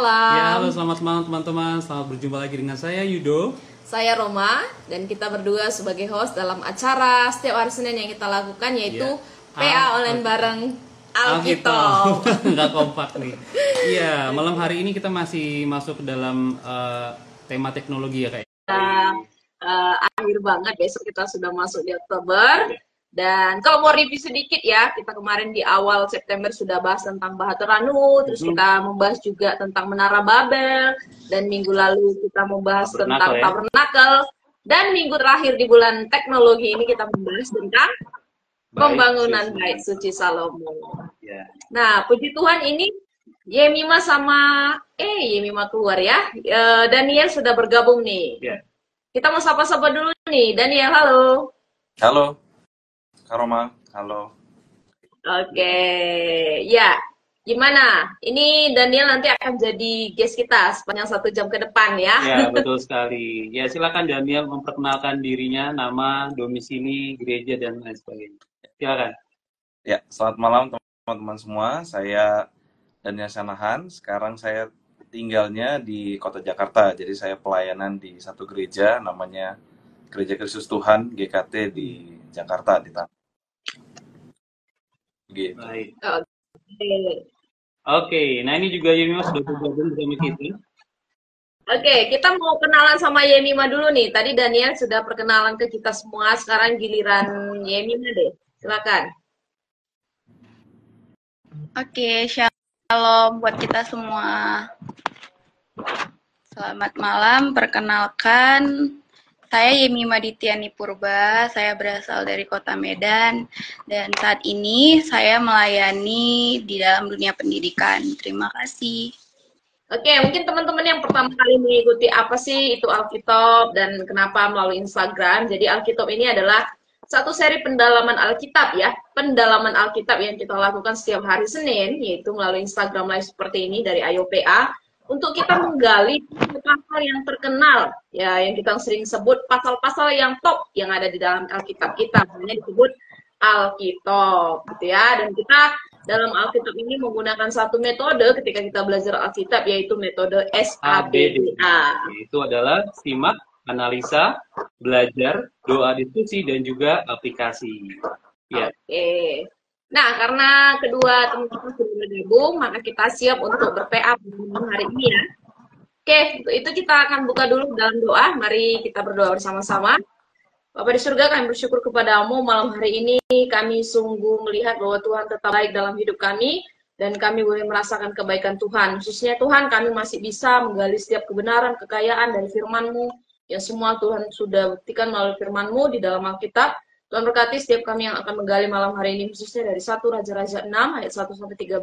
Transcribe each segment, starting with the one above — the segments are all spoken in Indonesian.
Ya, halo malam. selamat malam teman-teman. Selamat berjumpa lagi dengan saya Yudo. Saya Roma dan kita berdua sebagai host dalam acara setiap hari Senin yang kita lakukan yaitu Ya. PA Online bareng Alkitab. Alkitab. Nggak kompak nih. Iya, malam hari ini kita masih masuk ke dalam tema teknologi ya kayak. Akhir banget, besok kita sudah masuk di Oktober. Dan kalau mau review sedikit ya, kita kemarin di awal September sudah bahas tentang Bahtera Ranut, terus kita membahas juga tentang Menara Babel, dan minggu lalu kita membahas tentang Tabernakel, dan minggu terakhir di bulan teknologi ini kita membahas tentang pembangunan Bait Suci Salomo. Nah, puji Tuhan ini Yemima sama Yemima keluar ya. Daniel sudah bergabung nih. Kita mau sapa-sapa dulu nih. Daniel, halo. Halo. Kak Roma, halo. Oke, ya. Gimana? Ini Daniel nanti akan jadi guest kita sepanjang 1 jam ke depan ya. Ya, betul sekali. Ya, silakan Daniel memperkenalkan dirinya, nama, domisili, gereja, dan lain sebagainya. Silakan. Ya, selamat malam teman-teman semua. Saya Daniel Sanahan. Sekarang saya tinggalnya di Kota Jakarta. Jadi saya pelayanan di satu gereja namanya Gereja Kristus Tuhan GKT di Jakarta di Tangerang. Gitu. Baik. Oke, nah ini juga Yemima sudah bergabung bersama kita. Oke, kita mau kenalan sama Yemima dulu nih. Tadi Daniel sudah perkenalan ke kita semua, sekarang giliran Yemima deh. Silakan. Oke, shalom buat kita semua. Selamat malam, perkenalkan saya Yemima Dityani Purba, saya berasal dari Kota Medan, dan saat ini saya melayani di dalam dunia pendidikan. Terima kasih. Oke, mungkin teman-teman yang pertama kali mengikuti apa sih itu Alkitab dan kenapa melalui Instagram. Jadi Alkitab ini adalah satu seri pendalaman Alkitab ya, pendalaman Alkitab yang kita lakukan setiap hari Senin, yaitu melalui Instagram Live seperti ini dari IOPA, untuk kita menggali pasal yang terkenal, ya yang kita sering sebut pasal-pasal yang top yang ada di dalam Alkitab kita, namanya disebut Alkitab, gitu ya. Dan kita dalam Alkitab ini menggunakan satu metode ketika kita belajar Alkitab, yaitu metode SABDA. Itu adalah simak, analisa, belajar, doa, diskusi, dan juga aplikasi. Ya. Oke. Nah, karena kedua teman-teman sudah bergabung, maka kita siap untuk ber-PA malam hari ini ya. Oke, untuk itu kita akan buka dulu dalam doa. Mari kita berdoa bersama-sama. Bapa di surga, kami bersyukur kepadamu malam hari ini. Kami sungguh melihat bahwa Tuhan tetap baik dalam hidup kami, dan kami boleh merasakan kebaikan Tuhan. Khususnya Tuhan, kami masih bisa menggali setiap kebenaran, kekayaan dari firman-Mu, yang semua Tuhan sudah buktikan melalui firman-Mu di dalam Alkitab. Tuhan berkati setiap kami yang akan menggali malam hari ini, khususnya dari 1 Raja-Raja 6 ayat 1-13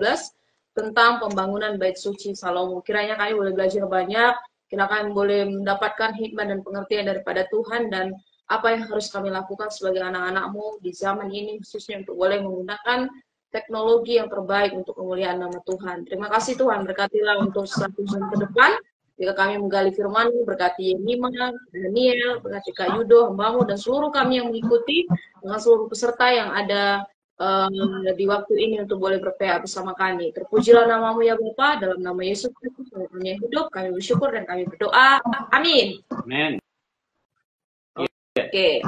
tentang pembangunan Bait Suci Salomo. Kiranya kami boleh belajar banyak, kiranya kami boleh mendapatkan hikmat dan pengertian daripada Tuhan, dan apa yang harus kami lakukan sebagai anak-anak-Mu di zaman ini, khususnya untuk boleh menggunakan teknologi yang terbaik untuk kemuliaan nama Tuhan. Terima kasih Tuhan, berkatilah untuk 1 jam ke depan. Jika kami menggali firman-Mu, berkati Yemima, Daniel, berkati Kak Yudo, hamba-Mu, dan seluruh kami yang mengikuti, dengan seluruh peserta yang ada di waktu ini untuk boleh ber-PA bersama kami. Terpujilah nama-Mu ya Bapa, dalam nama Yesus Kristus, kami yang hidup, kami bersyukur dan kami berdoa. Amin. Amin. Oke.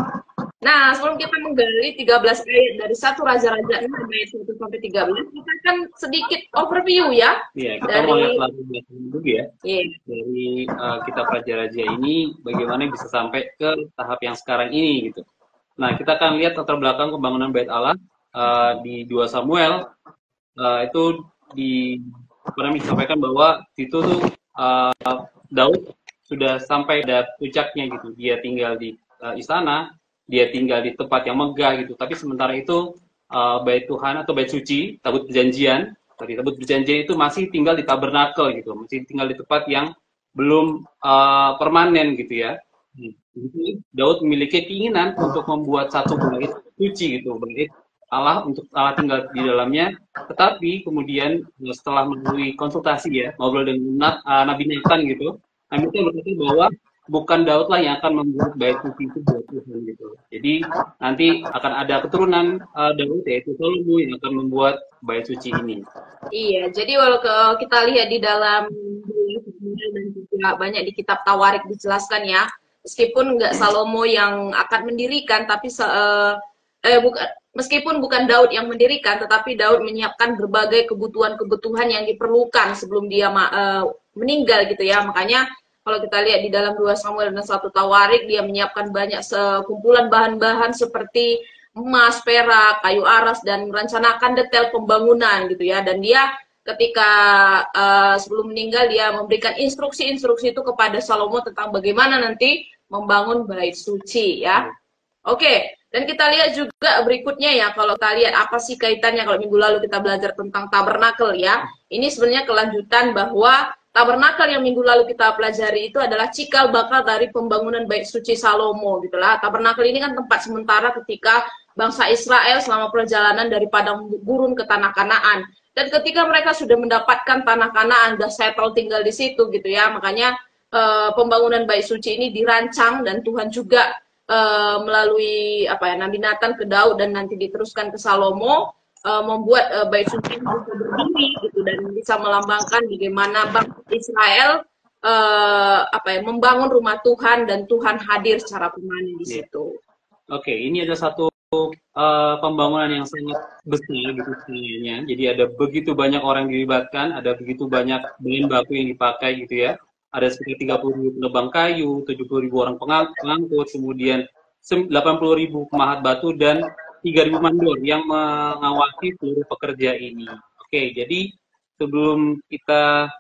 Nah, sebelum kita menggali 13 ayat dari 1 Raja-Raja 6 ayat 1-13, kita akan sedikit overview ya. Iya, kita mau lihat lagu dulu ya. Dari kitab Raja-Raja ini bagaimana bisa sampai ke tahap yang sekarang ini gitu. Nah, kita akan lihat latar belakang pembangunan Bait Allah di 2 Samuel. Itu pernah disampaikan bahwa itu tuh Daud sudah sampai pada puncaknya gitu. Dia tinggal di istana, dia tinggal di tempat yang megah gitu. Tapi sementara itu Bait Tuhan atau Bait Suci, Tabut Perjanjian, Tabut Perjanjian itu masih tinggal di tabernakel gitu, masih tinggal di tempat yang belum permanen gitu ya. Jadi, Daud memiliki keinginan untuk membuat satu bait suci gitu, bait Allah untuk Allah tinggal di dalamnya. Tetapi kemudian setelah melalui konsultasi ya, ngobrol dengan Nabi Nathan gitu, Nabi Nathan berkata bahwa bukan Daud lah yang akan membuat bait suci itu buat Tuhan gitu. Jadi nanti akan ada keturunan Daud, yaitu Salomo, yang akan membuat bait suci ini. Iya, jadi kalau kita lihat di dalam Samuel dan juga banyak di kitab Tawarik dijelaskan ya. Meskipun nggak Salomo yang akan mendirikan, tapi bukan, meskipun bukan Daud yang mendirikan, tetapi Daud menyiapkan berbagai kebutuhan-kebutuhan yang diperlukan sebelum dia meninggal gitu ya. Makanya kalau kita lihat di dalam 2 Samuel dan 1 Tawarik, dia menyiapkan banyak sekumpulan bahan-bahan seperti emas, perak, kayu aras, dan merencanakan detail pembangunan gitu ya. Dan dia ketika sebelum meninggal, dia memberikan instruksi-instruksi itu kepada Salomo tentang bagaimana nanti membangun bait suci ya. Oke, dan kita lihat juga berikutnya ya, kalau kita lihat apa sih kaitannya, kalau minggu lalu kita belajar tentang tabernakel ya. Ini sebenarnya kelanjutan bahwa tabernakel yang minggu lalu kita pelajari itu adalah cikal bakal dari pembangunan bait suci Salomo gitulah. Tabernakel ini kan tempat sementara ketika bangsa Israel selama perjalanan dari padang gurun ke tanah Kanaan. Dan ketika mereka sudah mendapatkan tanah Kanaan, sudah settle tinggal di situ gitu ya, makanya pembangunan bait suci ini dirancang dan Tuhan juga melalui Nabi Nathan ke Daud dan nanti diteruskan ke Salomo, membuat bait suci bisa berdiri gitu dan bisa melambangkan bagaimana bangsa Israel membangun rumah Tuhan dan Tuhan hadir secara permanen di situ. Oke, ini ada satu pembangunan yang sangat besar gitu sebenarnya. Jadi ada begitu banyak orang dilibatkan, ada begitu banyak bahan baku yang dipakai gitu ya. Ada sekitar 30.000 penebang kayu, 70.000 orang pengangkut, kemudian 80.000 pemahat batu, dan 3.000 mandor yang mengawasi seluruh pekerja ini. Oke, jadi sebelum kita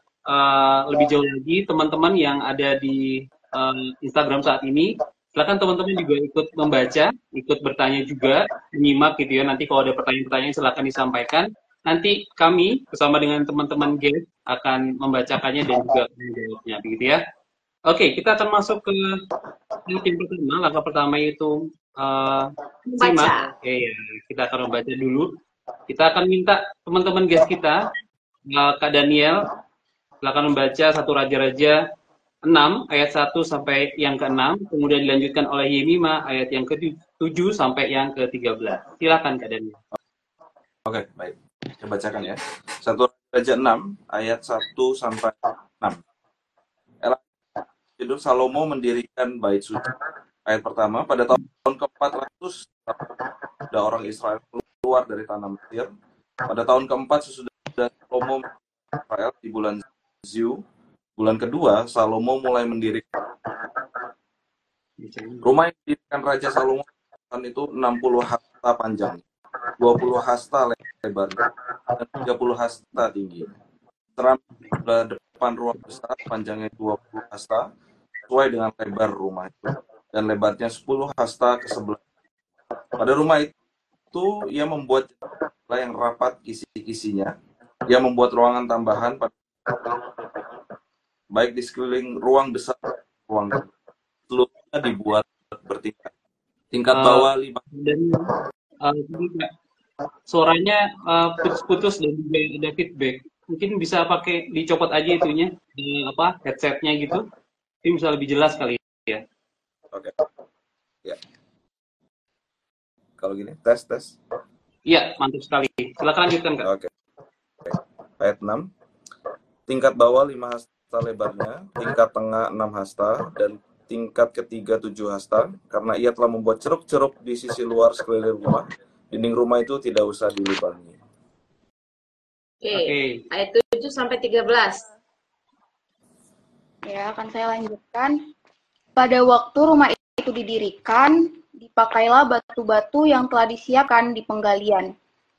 lebih jauh lagi, teman-teman yang ada di Instagram saat ini, silakan teman-teman juga ikut membaca, ikut bertanya juga, menyimak gitu ya. Nanti kalau ada pertanyaan-pertanyaan silakan disampaikan. Nanti kami bersama dengan teman-teman guest akan membacakannya dan juga menjawabnya, begitu ya. Oke, kita akan masuk ke yang pertama. Langkah pertama itu simak. Oke, ya, kita akan membaca dulu. Kita akan minta teman-teman guest kita, Kak Daniel, silakan membaca 1 Raja-Raja 6 ayat 1 sampai yang ke-6, kemudian dilanjutkan oleh Yemima ayat yang ke-7 sampai yang ke-13. Silakan Kak Daniel. Oke, baik. Saya bacakan ya. 1 Raja 6 ayat 1 sampai 6. Hidup Salomo mendirikan bait suci. Ayat pertama, pada tahun ke-400 ada orang Israel keluar dari tanah Mesir. Pada tahun ke-4 sesudah Salomo Israel di bulan Ziu, bulan kedua Salomo mulai mendirikan rumah yang didirikan Raja Salomo itu 60 hasta panjang, 20 hasta lebar, dan 30 hasta tinggi. Seram depan ruang besar panjangnya 20 hasta sesuai dengan lebar rumah itu, dan lebarnya 10 hasta ke sebelah. Pada rumah itu ia membuat jendela yang rapat kisi-kisinya. Ia membuat ruangan tambahan baik di sekeliling ruang besar, ruang seluruhnya dibuat bertingkat. Tingkat bawah 5. Dan suaranya putus-putus dan juga ada feedback. Mungkin bisa pakai dicopot aja itunya, headsetnya gitu. Ini bisa lebih jelas kali ya. Oke. Ya. Kalau gini, tes. Iya, mantap sekali. Silakan lanjutkan, Kak. Oke. Ayat 6. Tingkat bawah 5 hasta lebarnya, tingkat tengah 6 hasta, dan tingkat ketiga 7 hasta, karena ia telah membuat ceruk-ceruk di sisi luar sekeliling rumah. Dinding rumah itu tidak usah dilubangi. Oke. Ayat 7 sampai 13. Ya, akan saya lanjutkan. Pada waktu rumah itu didirikan, dipakailah batu-batu yang telah disiapkan di penggalian,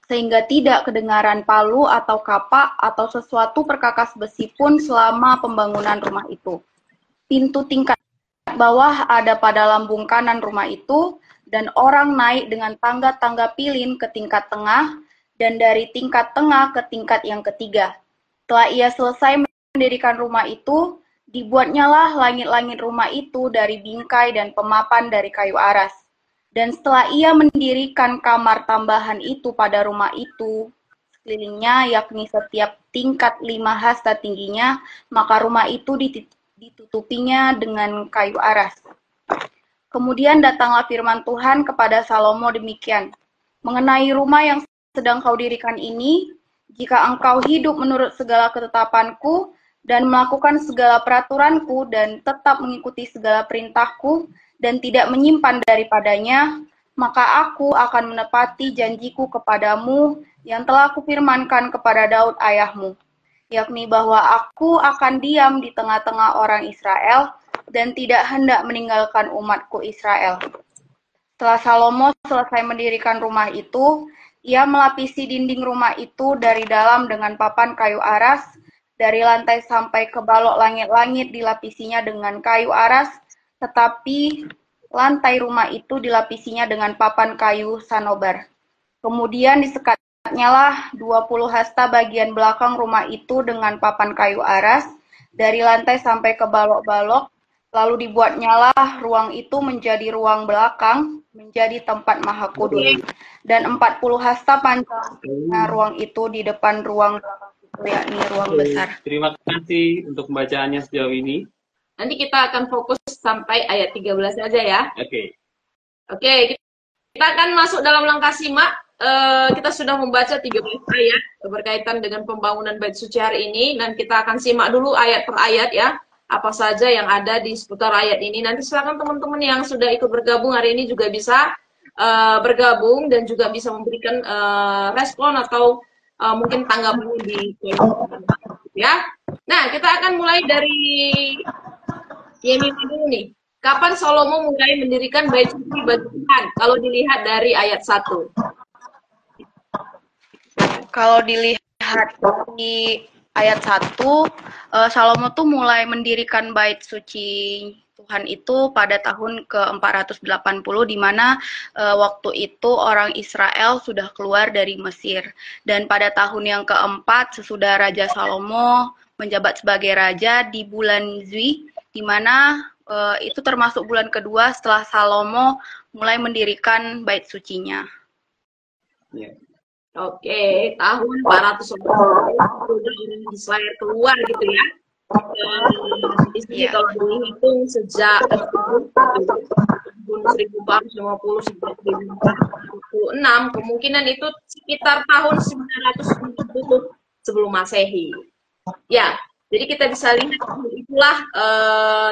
sehingga tidak kedengaran palu atau kapak atau sesuatu perkakas besi pun selama pembangunan rumah itu. Pintu tingkat bawah ada pada lambung kanan rumah itu, dan orang naik dengan tangga-tangga pilin ke tingkat tengah, dan dari tingkat tengah ke tingkat yang ketiga. Setelah ia selesai mendirikan rumah itu, dibuatnyalah langit-langit rumah itu dari bingkai dan pemapan dari kayu aras. Dan setelah ia mendirikan kamar tambahan itu pada rumah itu, sekelilingnya, yakni setiap tingkat 5 hasta tingginya, maka rumah itu ditutupinya dengan kayu aras. Kemudian datanglah firman Tuhan kepada Salomo demikian, mengenai rumah yang sedang kau dirikan ini, jika engkau hidup menurut segala ketetapanku dan melakukan segala peraturanku dan tetap mengikuti segala perintahku dan tidak menyimpan daripadanya, maka aku akan menepati janjiku kepadamu yang telah kufirmankan kepada Daud ayahmu, yakni bahwa aku akan diam di tengah-tengah orang Israel dan tidak hendak meninggalkan umatku Israel. Setelah Salomo selesai mendirikan rumah itu, ia melapisi dinding rumah itu dari dalam dengan papan kayu aras, dari lantai sampai ke balok langit-langit dilapisinya dengan kayu aras, tetapi lantai rumah itu dilapisinya dengan papan kayu sanobar. Kemudian disekatnyalah 20 hasta bagian belakang rumah itu dengan papan kayu aras, dari lantai sampai ke balok-balok, lalu dibuatnyalah ruang itu menjadi ruang belakang, menjadi tempat maha kudus. Dan 40 hasta panjangnya ruang itu di depan ruang belakang itu, yakni ruang besar. Terima kasih untuk pembacaannya sejauh ini. Nanti kita akan fokus sampai ayat 13 saja ya. Oke. Oke, kita akan masuk dalam langkah simak. Kita sudah membaca 13 ayat berkaitan dengan pembangunan bait suci hari ini, dan kita akan simak dulu ayat per ayat ya. Apa saja yang ada di seputar ayat ini. Nanti silakan teman-teman yang sudah ikut bergabung hari ini juga bisa bergabung dan juga bisa memberikan respon atau mungkin tanggapannya di ya. Nah, kita akan mulai dari Yemima dulu nih. Kapan Salomo mulai mendirikan bait suci bagi Tuhan? Kalau dilihat dari ayat 1. Kalau dilihat di ayat 1, Salomo tuh mulai mendirikan bait suci Tuhan itu pada tahun ke-480, di mana waktu itu orang Israel sudah keluar dari Mesir. Dan pada tahun yang keempat, sesudah Raja Salomo menjabat sebagai raja di bulan Zwi, di mana itu termasuk bulan kedua setelah Salomo mulai mendirikan bait sucinya. Yeah. Oke, tahun 400 orang Israel keluar gitu ya. Di sini kalau dihitung sejak tahun 1450 sampai 1446, kemungkinan itu sekitar tahun 970 sebelum Masehi. Ya, jadi kita bisa lihat itulah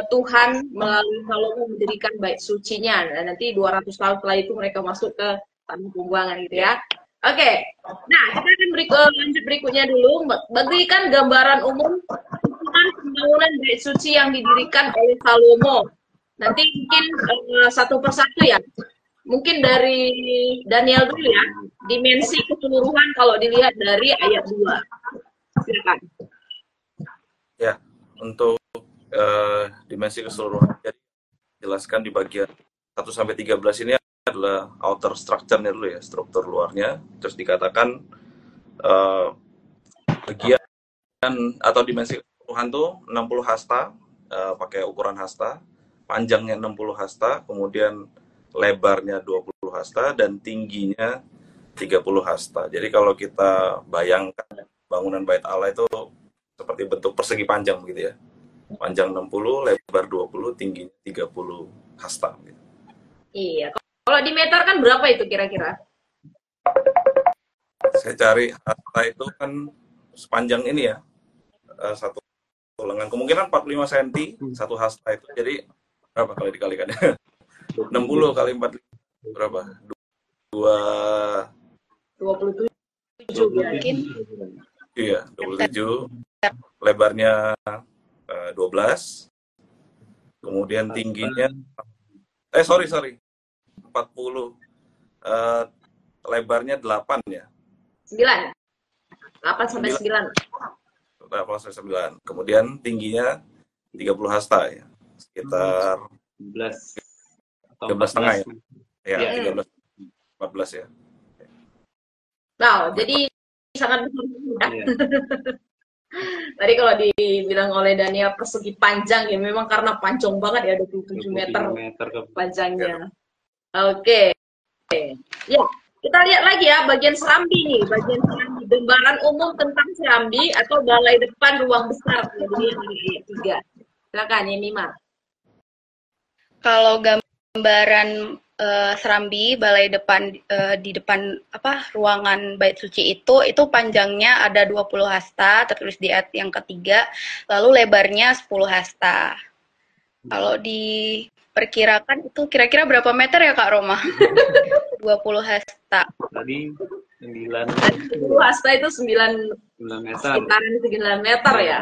Tuhan melalui Salomo mendirikan bait sucinya. Dan nanti 200 tahun setelah itu mereka masuk ke tanah pembuangan gitu ya. Oke, nah kita akan lanjut berikutnya dulu. Berikan gambaran umum pembangunan bait suci yang didirikan oleh Salomo. Nanti mungkin satu persatu ya. Mungkin dari Daniel dulu ya. Dimensi keseluruhan kalau dilihat dari ayat 2. Silakan. Ya, untuk dimensi keseluruhan, jadi jelaskan di bagian 1 sampai 13 ini adalah outer structure-nya dulu ya, struktur luarnya. Terus dikatakan bagian atau dimensi keseluruhan tuh 60 hasta, pakai ukuran hasta, panjangnya 60 hasta, kemudian lebarnya 20 hasta, dan tingginya 30 hasta. Jadi kalau kita bayangkan bangunan bait Allah itu seperti bentuk persegi panjang begitu ya. Panjang 60, lebar 20, tingginya 30 hasta. Gitu. Iya. Kalau di meter kan berapa itu kira-kira? Saya cari hasta itu kan sepanjang ini ya, satu lengan. Kemungkinan 45 cm satu hasta itu. Jadi berapa kali dikalikan? 60 kali 45 berapa? 27 mungkin. Iya, 27. Lebarnya 12. Kemudian tingginya sorry 40. Lebarnya 8 ya. 9. 8 sampai 9. 8 sampai 9. Kemudian tingginya 30 hasta ya. Sekitar 13 atau 13,5 ya. Ya, Ya. 13 14 ya. Nah, jadi sangat besar ya. Iya. Tadi kalau dibilang oleh Daniel persegi panjang ya memang karena panjang banget ya 27 meter panjangnya. Oke. Ya, kita lihat lagi ya bagian serambi nih, bagian serambi, gambaran umum tentang serambi atau balai depan ruang besar. Jadi yang ayat 3. Silakan ya Mima. Kalau gambaran Serambi, balai depan di depan ruangan bait suci itu panjangnya ada 20 hasta, tertulis di ayat yang ketiga, lalu lebarnya 10 hasta. Kalau diperkirakan itu kira-kira berapa meter ya Kak Roma? 20 hasta. Tadi 9 10 hasta itu 9 meter. sekitaran 9 meter ya.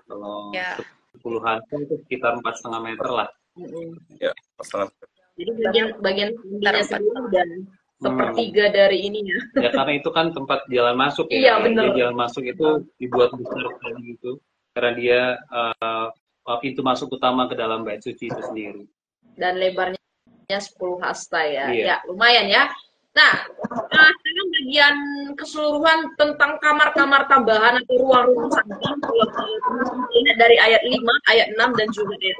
Kalau Ya. 10 hasta itu sekitar 4,5 meter lah. Ya, 4,5. Jadi bagian tingginya sendiri dan sepertiga dari ininya. Ya karena itu kan tempat jalan masuk ya. Iya, bener. Jadi jalan masuk itu dibuat besar sekali gitu. Karena dia pintu masuk utama ke dalam bait suci itu sendiri. Dan lebarnya 10 hasta ya. Iya. Ya, lumayan ya. Nah, sekarang bagian keseluruhan tentang kamar-kamar tambahan atau ruang-ruang samping ini dari ayat 5, ayat 6 dan juga ayat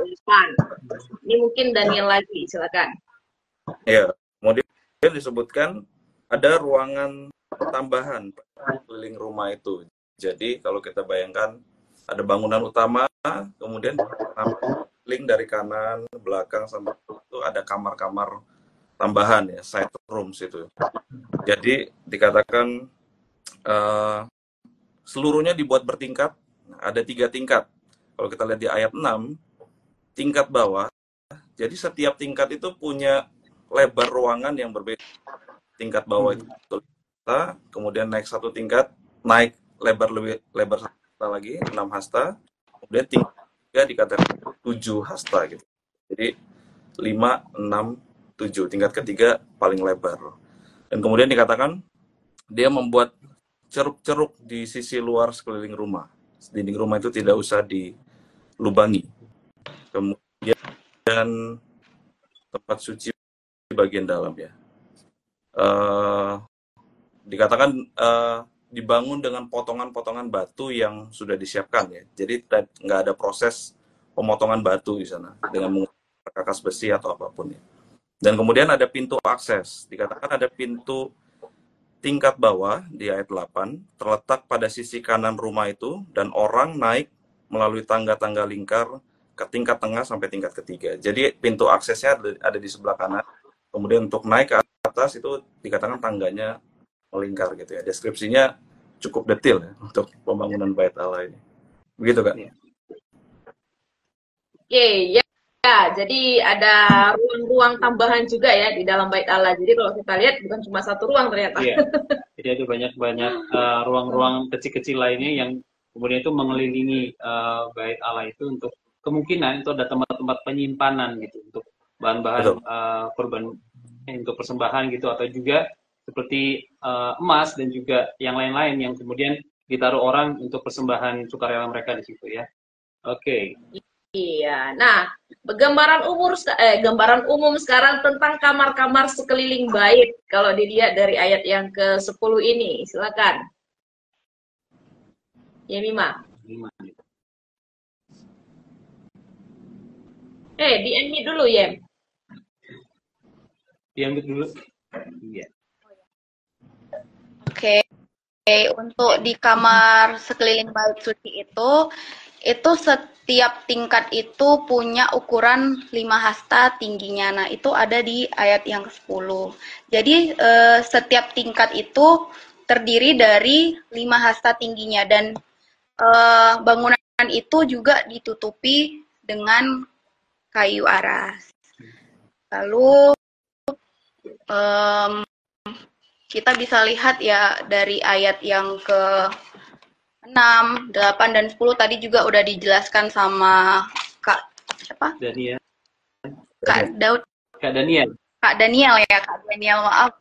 8. Ini mungkin Daniel lagi, silakan. Ya, kemudian disebutkan ada ruangan tambahan keliling rumah itu. Jadi kalau kita bayangkan ada bangunan utama, kemudian link dari kanan, belakang sampai itu ada kamar-kamar tambahan ya, side rooms itu. Jadi dikatakan seluruhnya dibuat bertingkat, ada 3 tingkat. Kalau kita lihat di ayat 6, tingkat bawah, jadi setiap tingkat itu punya lebar ruangan yang berbeda. Tingkat bawah itu kemudian naik 1 tingkat, naik lebar hasta lagi, 6 hasta, kemudian tingkat 3 dikatakan 7 hasta gitu. Jadi 5, 6, 7. Tingkat ketiga paling lebar. Dan kemudian dikatakan dia membuat ceruk-ceruk di sisi luar sekeliling rumah. Dinding rumah itu tidak usah dilubangi. Kemudian tempat suci di bagian dalam ya. Dikatakan dibangun dengan potongan-potongan batu yang sudah disiapkan ya. Jadi nggak ada proses pemotongan batu di sana dengan menggunakan perkakas besi atau apapun ya. Dan kemudian ada pintu akses. Dikatakan ada pintu tingkat bawah di ayat 8 terletak pada sisi kanan rumah itu dan orang naik melalui tangga-tangga lingkar ke tingkat tengah sampai tingkat ketiga. Jadi pintu aksesnya ada di sebelah kanan. Kemudian untuk naik ke atas itu dikatakan tangganya melingkar gitu ya. Deskripsinya cukup detail ya untuk pembangunan bait Allah ini. Begitu Kak? Oke, ya. Ya, jadi ada ruang-ruang tambahan juga ya di dalam bait Allah. Jadi kalau kita lihat bukan cuma satu ruang ternyata. Iya. Jadi ada banyak-banyak ruang-ruang kecil-kecil lainnya yang kemudian itu mengelilingi bait Allah itu untuk kemungkinan itu ada tempat-tempat penyimpanan gitu untuk bahan-bahan korban untuk persembahan gitu atau juga seperti emas dan juga yang lain-lain yang kemudian ditaruh orang untuk persembahan sukarela mereka di situ ya. Oke. Iya, nah gambaran umum sekarang tentang kamar-kamar sekeliling bait kalau dilihat dari ayat yang ke-10 ini, silakan. Yemima. Di-unmute dulu Yem. Di-unmute dulu. Iya. Oke, untuk di kamar sekeliling bait suci itu setiap tingkat itu punya ukuran 5 hasta tingginya. Nah, itu ada di ayat yang ke-10. Jadi, setiap tingkat itu terdiri dari 5 hasta tingginya dan bangunan itu juga ditutupi dengan kayu aras. Lalu kita bisa lihat ya dari ayat yang ke-6, 8, dan 10 tadi juga udah dijelaskan sama Kak siapa? Daniel. Kak Daud. Kak Daniel. Kak Daniel ya, Kak Daniel, maaf.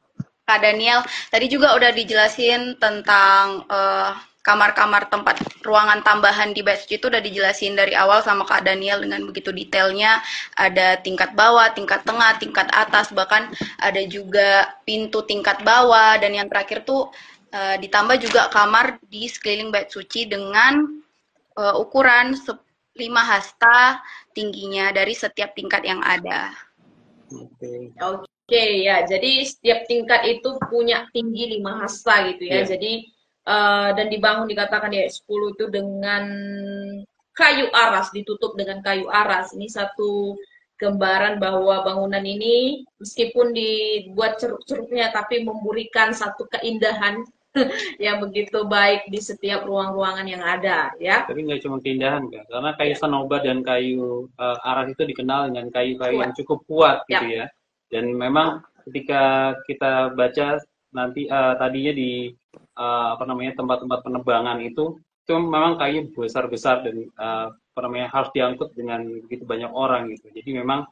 Kak Daniel, tadi juga udah dijelasin tentang kamar-kamar tempat ruangan tambahan di bait suci itu udah dijelasin dari awal sama Kak Daniel dengan begitu detailnya. Ada tingkat bawah, tingkat tengah, tingkat atas, bahkan ada juga pintu tingkat bawah, dan yang terakhir tuh ditambah juga kamar di sekeliling bait suci dengan ukuran 5 hasta tingginya dari setiap tingkat yang ada. Oke, ya. Jadi setiap tingkat itu punya tinggi 5 hasta gitu ya. Jadi dan dibangun dikatakan ya 10 itu dengan kayu aras, ditutup dengan kayu aras. Ini satu gambaran bahwa bangunan ini meskipun dibuat ceruk-ceruknya tapi memberikan satu keindahan yang begitu baik di setiap ruang-ruangan yang ada, ya. Tapi nggak cuma keindahan, Kak. Karena kayu sanoba dan kayu aras itu dikenal dengan kayu-kayu yang cukup kuat gitu ya. Dan memang ketika kita baca nanti tadinya di tempat-tempat penebangan itu memang kayu besar-besar dan harus diangkut dengan begitu banyak orang gitu. Jadi memang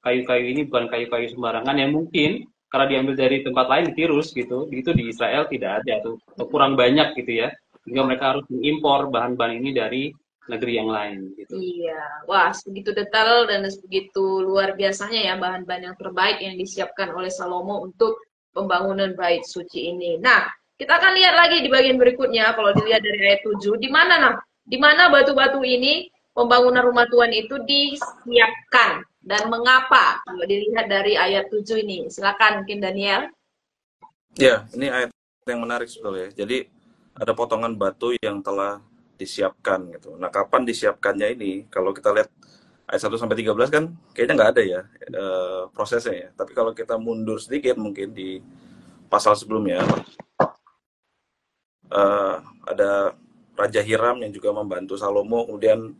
kayu-kayu ini bukan kayu-kayu sembarangan yang mungkin karena diambil dari tempat lain ditirus gitu. Itu di Israel tidak ada atau kurang banyak gitu ya. Sehingga mereka harus mengimpor bahan-bahan ini dari negeri yang lain gitu. Iya, wah begitu detail dan begitu luar biasanya ya bahan-bahan yang terbaik yang disiapkan oleh Salomo untuk pembangunan bait suci ini. Nah, kita akan lihat lagi di bagian berikutnya kalau dilihat dari ayat 7, di mana batu-batu ini pembangunan rumah Tuhan itu disiapkan dan mengapa kalau dilihat dari ayat 7 ini. Silakan mungkin Daniel. Ya, ini ayat yang menarik sebetulnya. Jadi ada potongan batu yang telah disiapkan gitu. Nah, kapan disiapkannya ini? Kalau kita lihat ayat 1 sampai 13 kan kayaknya nggak ada ya prosesnya ya. Tapi kalau kita mundur sedikit mungkin di pasal sebelumnya ada Raja Hiram yang juga membantu Salomo. Kemudian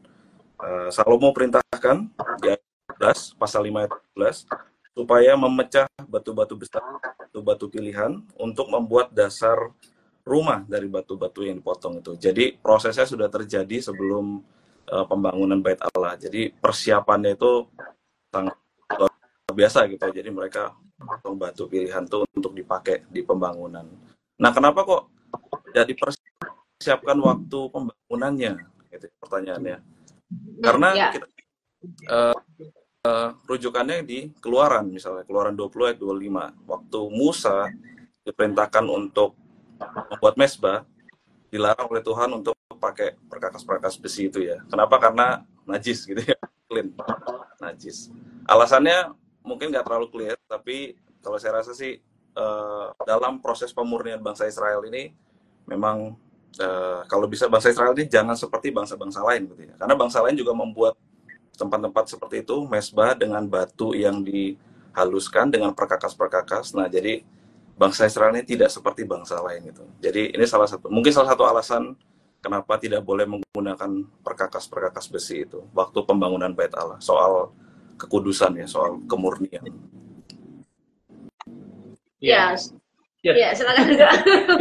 Salomo perintahkan di ayat 11, pasal 5 ayat 11 supaya memecah batu-batu besar, batu-batu pilihan untuk membuat dasar rumah dari batu-batu yang dipotong itu. Jadi prosesnya sudah terjadi sebelum pembangunan bait Allah. Jadi persiapannya itu sangat luar biasa gitu. Jadi mereka potong batu pilihan itu untuk dipakai di pembangunan. Nah, kenapa kok jadi persiapkan waktu pembangunannya? Gitu pertanyaannya. Karena kita rujukannya di Keluaran, misalnya Keluaran 20 ayat 25. Waktu Musa diperintahkan untuk membuat mesbah, dilarang oleh Tuhan untuk pakai perkakas-perkakas besi itu ya. Kenapa? Karena najis gitu ya, clean, najis. Alasannya mungkin nggak terlalu clear, tapi kalau saya rasa sih dalam proses pemurnian bangsa Israel ini memang kalau bisa bangsa Israel ini jangan seperti bangsa-bangsa lain gitu ya. Karena bangsa lain juga membuat tempat-tempat seperti itu, mesbah dengan batu yang dihaluskan dengan perkakas-perkakas. Nah, jadi bangsa Israel ini tidak seperti bangsa lain gitu. Jadi ini mungkin salah satu alasan kenapa tidak boleh menggunakan perkakas-perkakas besi itu waktu pembangunan bait Allah. Soal kekudusan ya, soal kemurnian. Ya, silakan juga.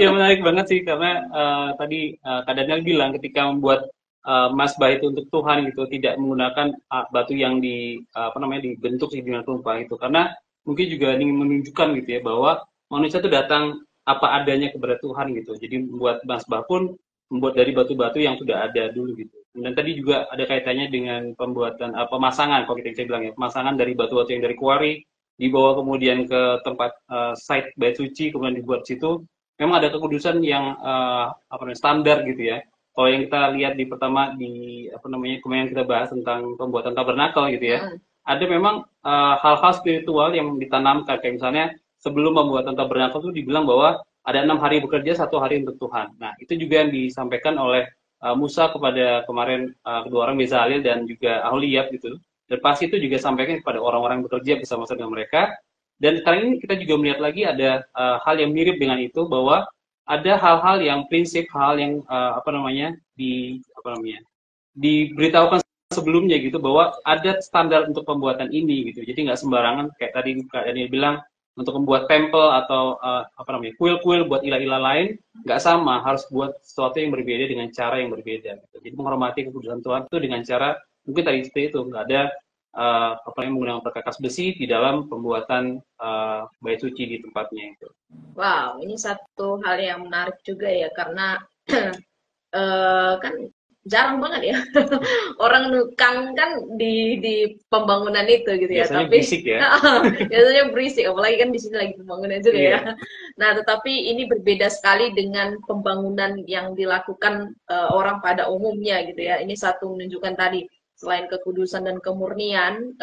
Ya menarik banget sih karena tadi Kak Daniel bilang ketika membuat masbah itu untuk Tuhan gitu tidak menggunakan batu yang dibentuk sedemikian rupa itu karena mungkin juga ingin menunjukkan gitu ya bahwa manusia itu datang apa adanya kepada Tuhan gitu. Jadi membuat masbah pun membuat dari batu-batu yang sudah ada dulu gitu. Dan tadi juga ada kaitannya dengan pembuatan pemasangan, kalau kita bisa bilang ya, pemasangan dari batu-batu yang dari kuari dibawa kemudian ke tempat site bait suci kemudian dibuat situ. Memang ada kekudusan yang standar gitu ya. Kalau yang kita lihat di pertama di kemarin kita bahas tentang pembuatan tabernakel gitu ya. Ada memang hal-hal spiritual yang ditanamkan kayak misalnya sebelum pembuatan tabernakel itu dibilang bahwa ada 6 hari bekerja, 1 hari untuk Tuhan. Nah, itu juga yang disampaikan oleh Musa kepada kemarin kedua orang Bezalel dan juga Aholiab gitu. Dan pas itu juga sampaikan kepada orang-orang yang bekerja bersama-sama dengan mereka. Dan sekarang ini kita juga melihat lagi ada hal yang mirip dengan itu bahwa ada hal-hal yang prinsip, hal yang diberitahukan sebelumnya gitu bahwa ada standar untuk pembuatan ini gitu. Jadi nggak sembarangan kayak tadi Kak Daniel bilang untuk membuat tempel atau kuil-kuil buat ilah-ilah lain nggak sama, harus buat sesuatu yang berbeda dengan cara yang berbeda gitu. Jadi menghormati kekudusan Tuhan itu dengan cara mungkin tadi seperti itu nggak ada menggunakan perkakas besi di dalam pembuatan bait suci di tempatnya itu. Wow, ini satu hal yang menarik juga ya karena kan jarang banget ya orang nukang kan di pembangunan itu gitu ya. Biasanya tapi berisik ya. Biasanya berisik, apalagi kan di sini lagi pembangunan juga ya. Nah, tetapi ini berbeda sekali dengan pembangunan yang dilakukan orang pada umumnya gitu ya. Ini satu menunjukkan tadi selain kekudusan dan kemurnian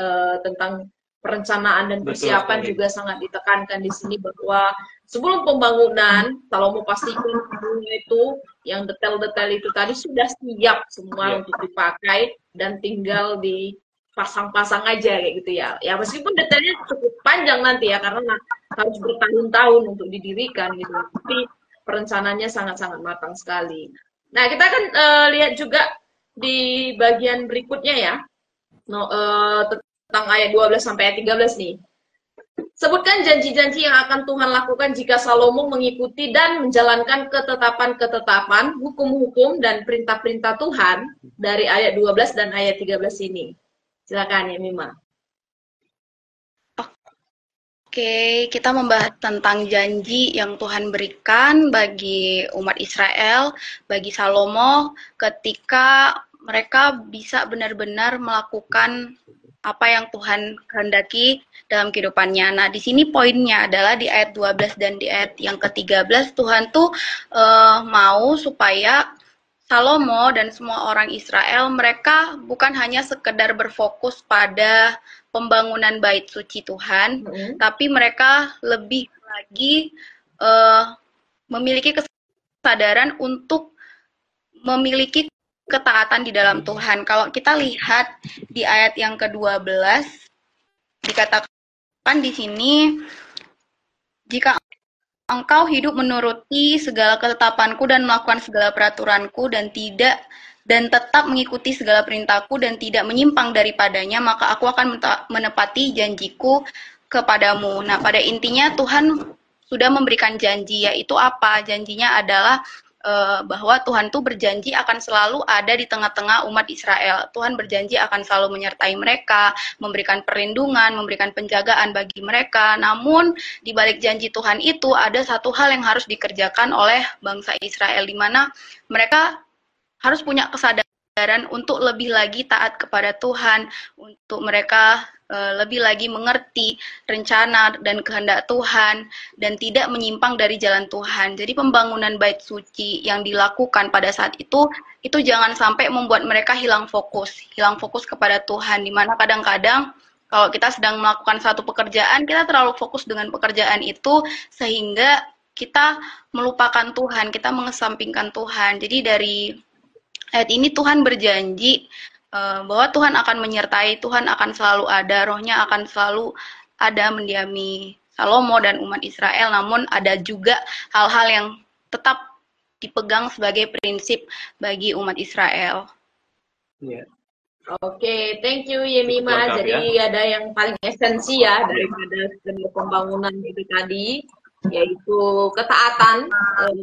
tentang perencanaan dan persiapan juga sangat ditekankan di sini bahwa sebelum pembangunan Salomo pastikan semuanya itu yang detail-detail itu tadi sudah siap semua untuk dipakai dan tinggal pasang-pasang aja kayak gitu ya. Ya meskipun detailnya cukup panjang nanti ya karena harus bertahun-tahun untuk didirikan gitu. Tapi perencanaannya sangat-sangat matang sekali. Nah, kita akan lihat juga di bagian berikutnya ya. No, tentang ayat 12 sampai ayat 13 nih. Sebutkan janji-janji yang akan Tuhan lakukan jika Salomo mengikuti dan menjalankan ketetapan-ketetapan, hukum-hukum, dan perintah-perintah Tuhan dari ayat 12 dan ayat 13 ini. Silakan ya Mima. Oke, kita membahas tentang janji yang Tuhan berikan bagi umat Israel, bagi Salomo, ketika mereka bisa benar-benar melakukan apa yang Tuhan kehendaki dalam kehidupannya. Nah, di sini poinnya adalah di ayat 12 dan di ayat yang ke-13, Tuhan tuh mau supaya Salomo dan semua orang Israel, mereka bukan hanya sekedar berfokus pada pembangunan bait suci Tuhan, tapi mereka lebih lagi memiliki kesadaran untuk memiliki ketaatan di dalam Tuhan. Kalau kita lihat di ayat yang ke-12, dikatakan di sini, jika engkau hidup menuruti segala ketetapanku dan melakukan segala peraturanku dan tetap mengikuti segala perintahku dan tidak menyimpang daripadanya, maka aku akan menepati janjiku kepadamu. Nah, pada intinya Tuhan sudah memberikan janji, yaitu apa? Janjinya adalah bahwa Tuhan tuh berjanji akan selalu ada di tengah-tengah umat Israel. Tuhan berjanji akan selalu menyertai mereka, memberikan perlindungan, memberikan penjagaan bagi mereka. Namun, di balik janji Tuhan itu ada satu hal yang harus dikerjakan oleh bangsa Israel, di mana mereka harus punya kesadaran untuk lebih lagi taat kepada Tuhan, untuk mereka lebih lagi mengerti rencana dan kehendak Tuhan dan tidak menyimpang dari jalan Tuhan. Jadi pembangunan bait suci yang dilakukan pada saat itu jangan sampai membuat mereka hilang fokus kepada Tuhan, di mana kadang-kadang kalau kita sedang melakukan satu pekerjaan, kita terlalu fokus dengan pekerjaan itu sehingga kita melupakan Tuhan, kita mengesampingkan Tuhan. Jadi dari ayat ini Tuhan berjanji bahwa Tuhan akan menyertai, Tuhan akan selalu ada, rohnya akan selalu ada mendiami Salomo dan umat Israel, namun ada juga hal-hal yang tetap dipegang sebagai prinsip bagi umat Israel. Yeah. Oke, thank you Yemima. Jadi ada yang paling esensi ya daripada pembangunan itu tadi, yaitu ketaatan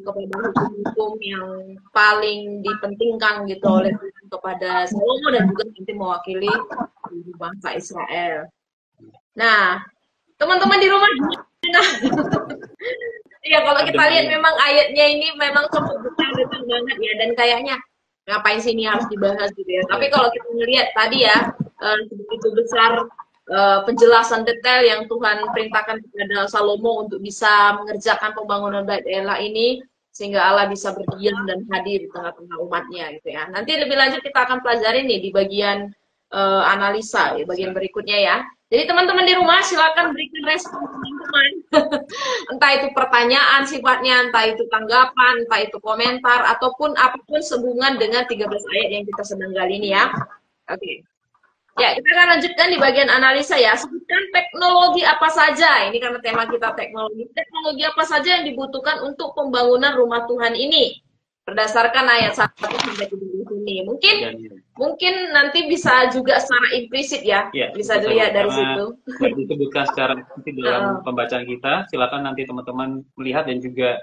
kepada hukum-hukum yang paling dipentingkan gitu oleh Tuhan kepada Salomo dan juga nanti mewakili bangsa Israel. Nah, teman-teman di rumah, ya kalau kita lihat memang ayatnya ini memang cukup besar banget ya, dan kayaknya ngapain sih ini harus dibahas gitu ya. Tapi kalau kita melihat tadi ya, begitu besar penjelasan detail yang Tuhan perintahkan kepada Salomo untuk bisa mengerjakan pembangunan bait Allah ini, sehingga Allah bisa berdiam dan hadir di tengah-tengah umatnya gitu ya. Nanti lebih lanjut kita akan pelajari nih di bagian analisa ya, bagian berikutnya ya. Jadi teman-teman di rumah silakan berikan respon teman-teman. Entah itu pertanyaan sifatnya, entah itu tanggapan, entah itu komentar, ataupun apapun sehubungan dengan 13 ayat yang kita sedang gali ini ya. Oke. Ya, kita akan lanjutkan di bagian analisa ya. Sebutkan teknologi apa saja. Ini karena tema kita teknologi. Teknologi apa saja yang dibutuhkan untuk pembangunan rumah Tuhan ini? Berdasarkan ayat 1 sampai 7 ini. Mungkin nanti bisa juga secara implisit ya. Bisa dilihat dari situ. Disebutkan secara implisit dalam pembacaan kita. Silakan nanti teman-teman melihat dan juga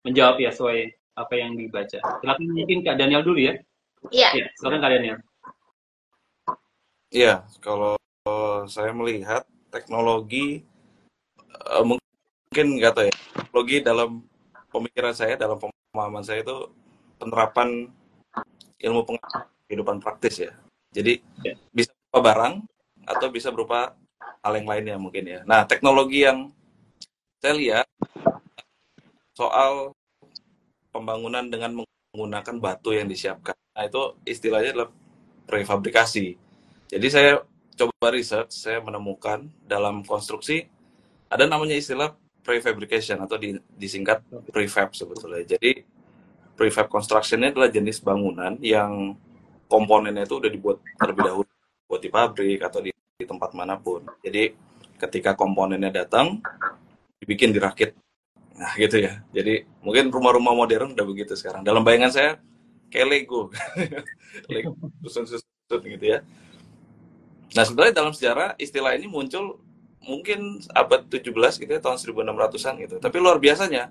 menjawab ya sesuai apa yang dibaca. Silakan mungkin Kak Daniel dulu ya. Iya. Silakan Kak Daniel. Iya, kalau saya melihat teknologi mungkin nggak tahu ya, teknologi dalam pemikiran saya, dalam pemahaman saya itu penerapan ilmu pengetahuan kehidupan praktis ya. Jadi bisa berupa barang atau bisa berupa hal yang lainnya mungkin ya. Nah, teknologi yang saya lihat soal pembangunan dengan menggunakan batu yang disiapkan. Nah, itu istilahnya adalah prefabrikasi. Jadi saya coba research, saya menemukan dalam konstruksi ada namanya istilah prefabrication atau disingkat prefab sebetulnya. Jadi prefab construction ini adalah jenis bangunan yang komponennya itu udah dibuat terlebih dahulu. buat di pabrik atau di tempat manapun. Jadi ketika komponennya datang, dibikin dirakit. Nah gitu ya. Jadi mungkin rumah-rumah modern udah begitu sekarang. Dalam bayangan saya kayak Lego. Lego susun-susun gitu ya. Nah sebenarnya dalam sejarah istilah ini muncul mungkin abad 17 gitu ya, tahun 1600-an gitu. Tapi luar biasanya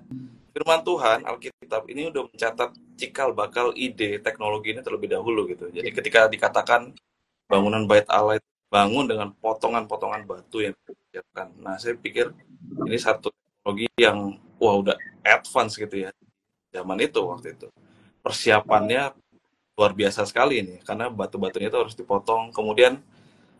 firman Tuhan, Alkitab ini udah mencatat cikal bakal ide teknologi ini terlebih dahulu gitu. Jadi ketika dikatakan bangunan Bait Allah itu bangun dengan potongan-potongan batu yang dikerjakan. Nah, saya pikir ini satu teknologi yang wah udah advance gitu ya. Zaman itu waktu itu. Persiapannya luar biasa sekali ini karena batu-batunya itu harus dipotong. Kemudian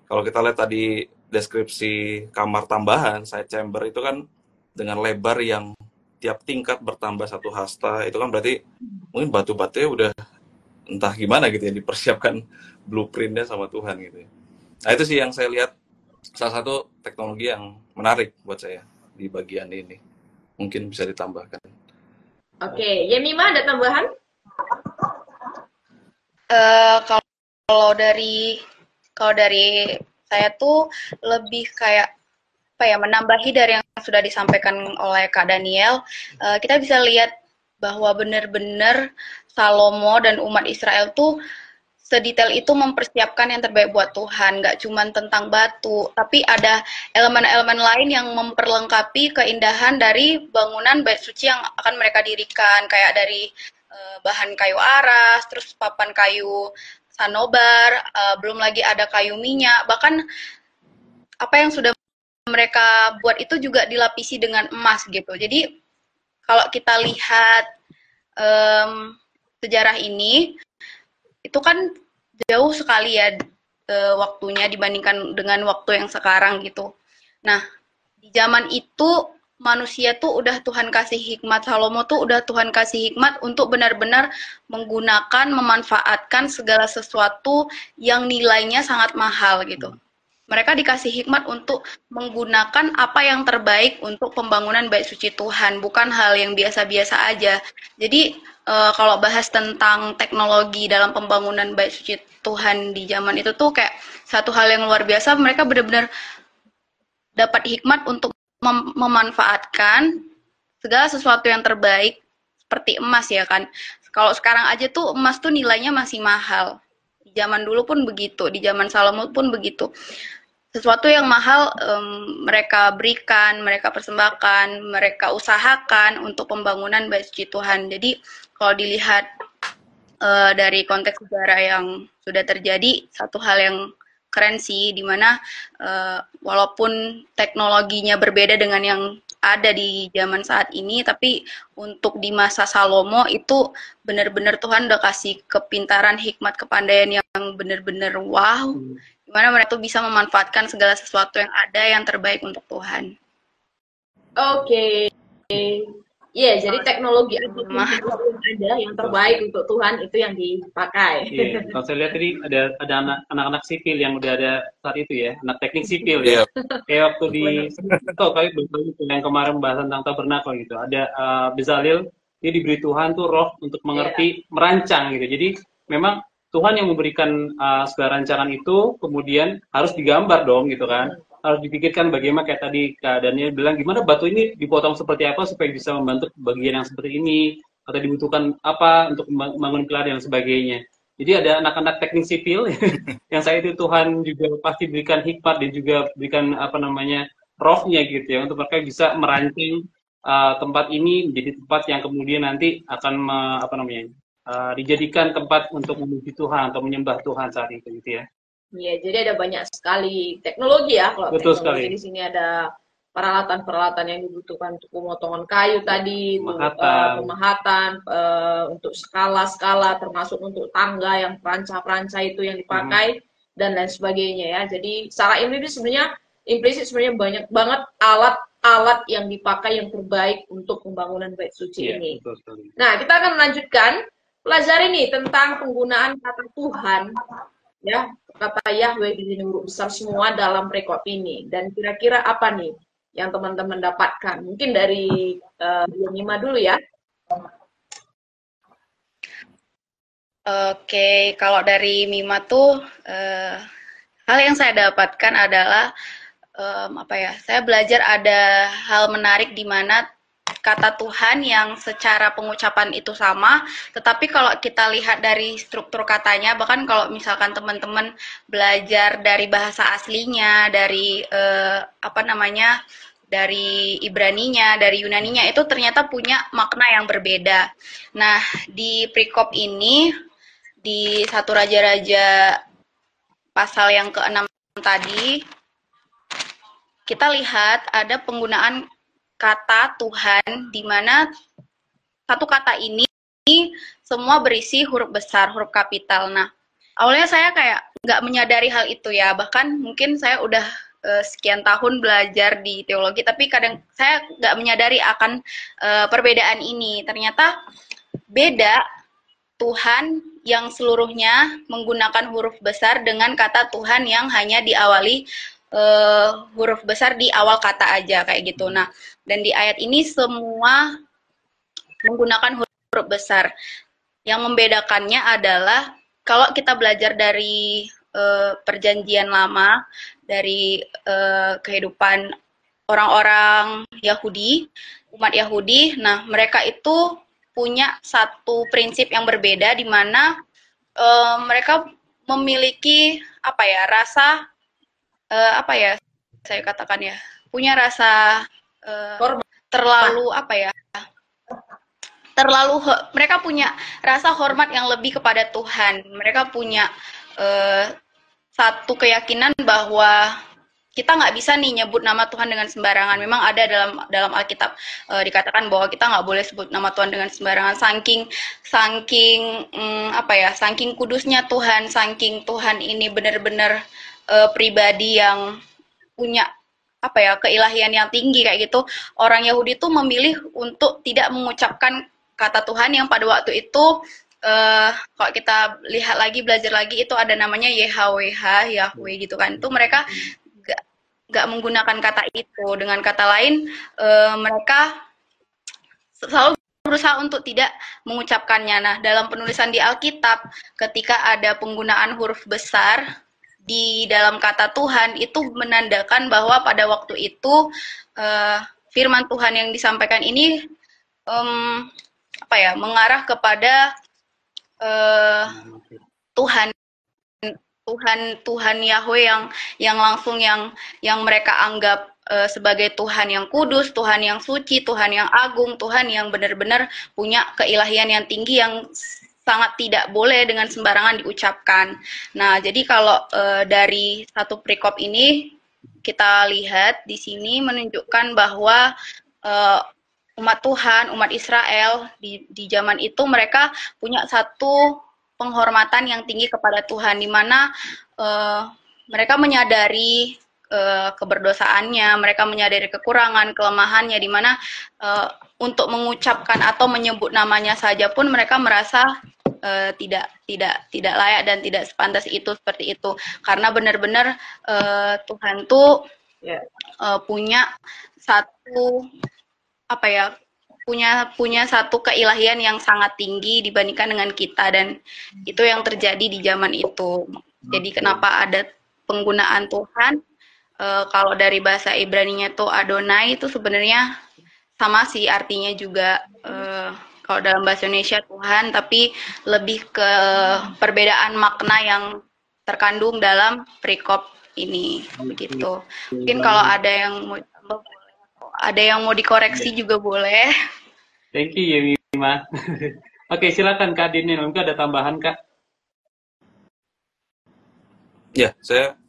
kalau kita lihat tadi deskripsi kamar tambahan, side chamber itu kan dengan lebar yang tiap tingkat bertambah 1 hasta, itu kan berarti mungkin batu-batunya udah entah gimana gitu ya, dipersiapkan blueprintnya sama Tuhan gitu ya. Nah itu sih yang saya lihat salah satu teknologi yang menarik buat saya di bagian ini. Mungkin bisa ditambahkan. Oke, Yemima ada tambahan? Kalau dari saya tuh lebih kayak apa ya, menambahi dari yang sudah disampaikan oleh Kak Daniel. Kita bisa lihat bahwa benar-benar Salomo dan umat Israel tuh sedetail itu mempersiapkan yang terbaik buat Tuhan. Nggak cuma tentang batu, tapi ada elemen-elemen lain yang memperlengkapi keindahan dari bangunan bait suci yang akan mereka dirikan, kayak dari bahan kayu aras, terus papan kayu sanobar, belum lagi ada kayu minyak, bahkan apa yang sudah mereka buat itu juga dilapisi dengan emas gitu. Jadi kalau kita lihat sejarah ini, itu kan jauh sekali ya waktunya dibandingkan dengan waktu yang sekarang gitu. Nah, di zaman itu manusia tuh udah Tuhan kasih hikmat, Salomo tuh udah Tuhan kasih hikmat untuk benar-benar menggunakan, memanfaatkan segala sesuatu yang nilainya sangat mahal gitu. Mereka dikasih hikmat untuk menggunakan apa yang terbaik untuk pembangunan bait suci Tuhan, bukan hal yang biasa-biasa aja. Jadi kalau bahas tentang teknologi dalam pembangunan bait suci Tuhan di zaman itu tuh kayak satu hal yang luar biasa. Mereka benar-benar dapat hikmat untuk memanfaatkan segala sesuatu yang terbaik seperti emas ya kan. Kalau sekarang aja tuh emas tuh nilainya masih mahal. Di zaman dulu pun begitu, di zaman Salomo pun begitu. Sesuatu yang mahal mereka berikan, mereka persembahkan, mereka usahakan untuk pembangunan bait suci Tuhan. Jadi kalau dilihat dari konteks sejarah yang sudah terjadi, satu hal yang keren sih, dimana walaupun teknologinya berbeda dengan yang ada di zaman saat ini, tapi untuk di masa Salomo itu benar-benar Tuhan udah kasih kepintaran, hikmat, kepandaian yang benar-benar wow, gimana mereka tuh bisa memanfaatkan segala sesuatu yang ada yang terbaik untuk Tuhan. Oke. Iya, jadi teknologi apapun yang ada yang terbaik untuk Tuhan itu yang dipakai. Iya, kalau saya lihat tadi ada anak-anak sipil yang udah ada saat itu ya, anak teknik sipil ya. Kayak waktu di yang kemarin pembahasan tentang tabernakel gitu, ada Bezalel, dia diberi Tuhan tuh roh untuk mengerti, merancang gitu. Jadi memang Tuhan yang memberikan segala rancangan itu, kemudian harus digambar dong gitu kan. Harus dipikirkan bagaimana kayak tadi Kak Daniel bilang, gimana batu ini dipotong seperti apa supaya bisa membantu bagian yang seperti ini, atau dibutuhkan apa untuk membangun pilar dan sebagainya. Jadi ada anak-anak teknik sipil yang saya itu Tuhan juga pasti berikan hikmat dan juga berikan apa namanya rohnya gitu ya, untuk mereka bisa merancang tempat ini menjadi tempat yang kemudian nanti akan dijadikan tempat untuk memuji Tuhan atau menyembah Tuhan saat itu gitu ya. Iya, jadi ada banyak sekali teknologi ya. Kalau Betul teknologi sekali. di sini ada peralatan-peralatan yang dibutuhkan untuk pemotongan kayu tadi, pemahatan, untuk skala-skala, termasuk untuk tangga yang perancah-perancah itu yang dipakai dan lain sebagainya ya. Jadi secara implisit sebenarnya banyak banget alat-alat yang dipakai yang terbaik untuk pembangunan bait suci ini. Betul sekali. Nah, kita akan melanjutkan pelajari nih tentang penggunaan kata Tuhan. Ya, kata Yahweh di sini huruf besar semua dalam rekop ini. Dan kira-kira apa nih yang teman-teman dapatkan? Mungkin dari Yemima dulu ya. Oke, kalau dari Mima tuh hal yang saya dapatkan adalah saya belajar ada hal menarik di mana kata Tuhan yang secara pengucapan itu sama, tetapi kalau kita lihat dari struktur katanya, bahkan kalau misalkan teman-teman belajar dari bahasa aslinya, dari dari Ibraninya, dari Yunaninya, itu ternyata punya makna yang berbeda. Nah, di perikop ini, di satu Raja-Raja pasal yang ke-6 tadi, kita lihat ada penggunaan kata Tuhan, di mana satu kata ini semua berisi huruf besar, huruf kapital. Nah, awalnya saya kayak nggak menyadari hal itu ya, bahkan mungkin saya udah sekian tahun belajar di teologi, tapi kadang saya nggak menyadari akan perbedaan ini. Ternyata beda Tuhan yang seluruhnya menggunakan huruf besar dengan kata Tuhan yang hanya diawali huruf besar di awal kata aja kayak gitu. Nah, dan di ayat ini semua menggunakan huruf besar. Yang membedakannya adalah kalau kita belajar dari perjanjian lama, dari kehidupan orang-orang Yahudi, umat Yahudi, nah mereka itu punya satu prinsip yang berbeda di mana mereka memiliki rasa saya katakan ya, punya rasa terlalu mereka punya rasa hormat yang lebih kepada Tuhan. Mereka punya satu keyakinan bahwa kita nggak bisa nih nyebut nama Tuhan dengan sembarangan. Memang ada dalam Alkitab dikatakan bahwa kita nggak boleh sebut nama Tuhan dengan sembarangan. Saking kudusnya Tuhan, saking Tuhan ini benar-benar pribadi yang punya keilahian yang tinggi kayak gitu. Orang Yahudi itu memilih untuk tidak mengucapkan kata Tuhan yang pada waktu itu kalau kita lihat lagi, belajar lagi, itu ada namanya YHWH, Yahweh gitu kan. Itu mereka nggak menggunakan kata itu. Dengan kata lain, mereka selalu berusaha untuk tidak mengucapkannya. Nah, dalam penulisan di Alkitab, ketika ada penggunaan huruf besar di dalam kata Tuhan, itu menandakan bahwa pada waktu itu firman Tuhan yang disampaikan ini mengarah kepada Tuhan Yahweh yang langsung yang mereka anggap sebagai Tuhan yang kudus, Tuhan yang suci, Tuhan yang agung, Tuhan yang benar-benar punya keilahian yang tinggi yang sangat tidak boleh dengan sembarangan diucapkan. Nah, jadi kalau dari satu perikop ini kita lihat di sini menunjukkan bahwa umat Tuhan, umat Israel di zaman itu mereka punya satu penghormatan yang tinggi kepada Tuhan, di mana mereka menyadari keberdosaannya, mereka menyadari kekurangan, kelemahannya, di mana untuk mengucapkan atau menyebut namanya saja pun mereka merasa tidak layak dan tidak sepantas itu seperti itu, karena benar-benar Tuhan tuh punya satu punya satu keilahian yang sangat tinggi dibandingkan dengan kita, dan itu yang terjadi di zaman itu. Jadi kenapa ada penggunaan Tuhan, kalau dari bahasa Ibraninya tuh Adonai, itu sebenarnya sama sih artinya juga kalau dalam bahasa Indonesia Tuhan, tapi lebih ke perbedaan makna yang terkandung dalam perikop ini begitu. Mungkin kalau ada yang mau dikoreksi juga boleh. Thank you Yemima. Oke, silakan Kak Dini, mungkin ada tambahan Kak? Ya, saya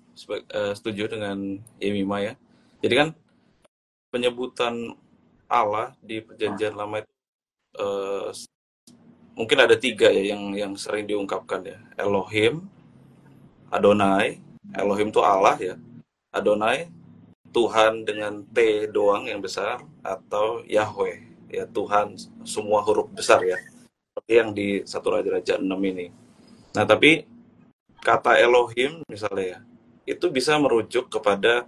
setuju dengan Yemima ya. Jadi kan penyebutan Allah di Perjanjian Lama itu mungkin ada 3 ya yang sering diungkapkan ya. Elohim, Adonai. Elohim itu Allah ya. Adonai Tuhan dengan T doang yang besar, atau Yahweh ya, Tuhan semua huruf besar ya, seperti yang di 1 Raja-Raja 6 ini. Nah, tapi kata Elohim misalnya ya, itu bisa merujuk kepada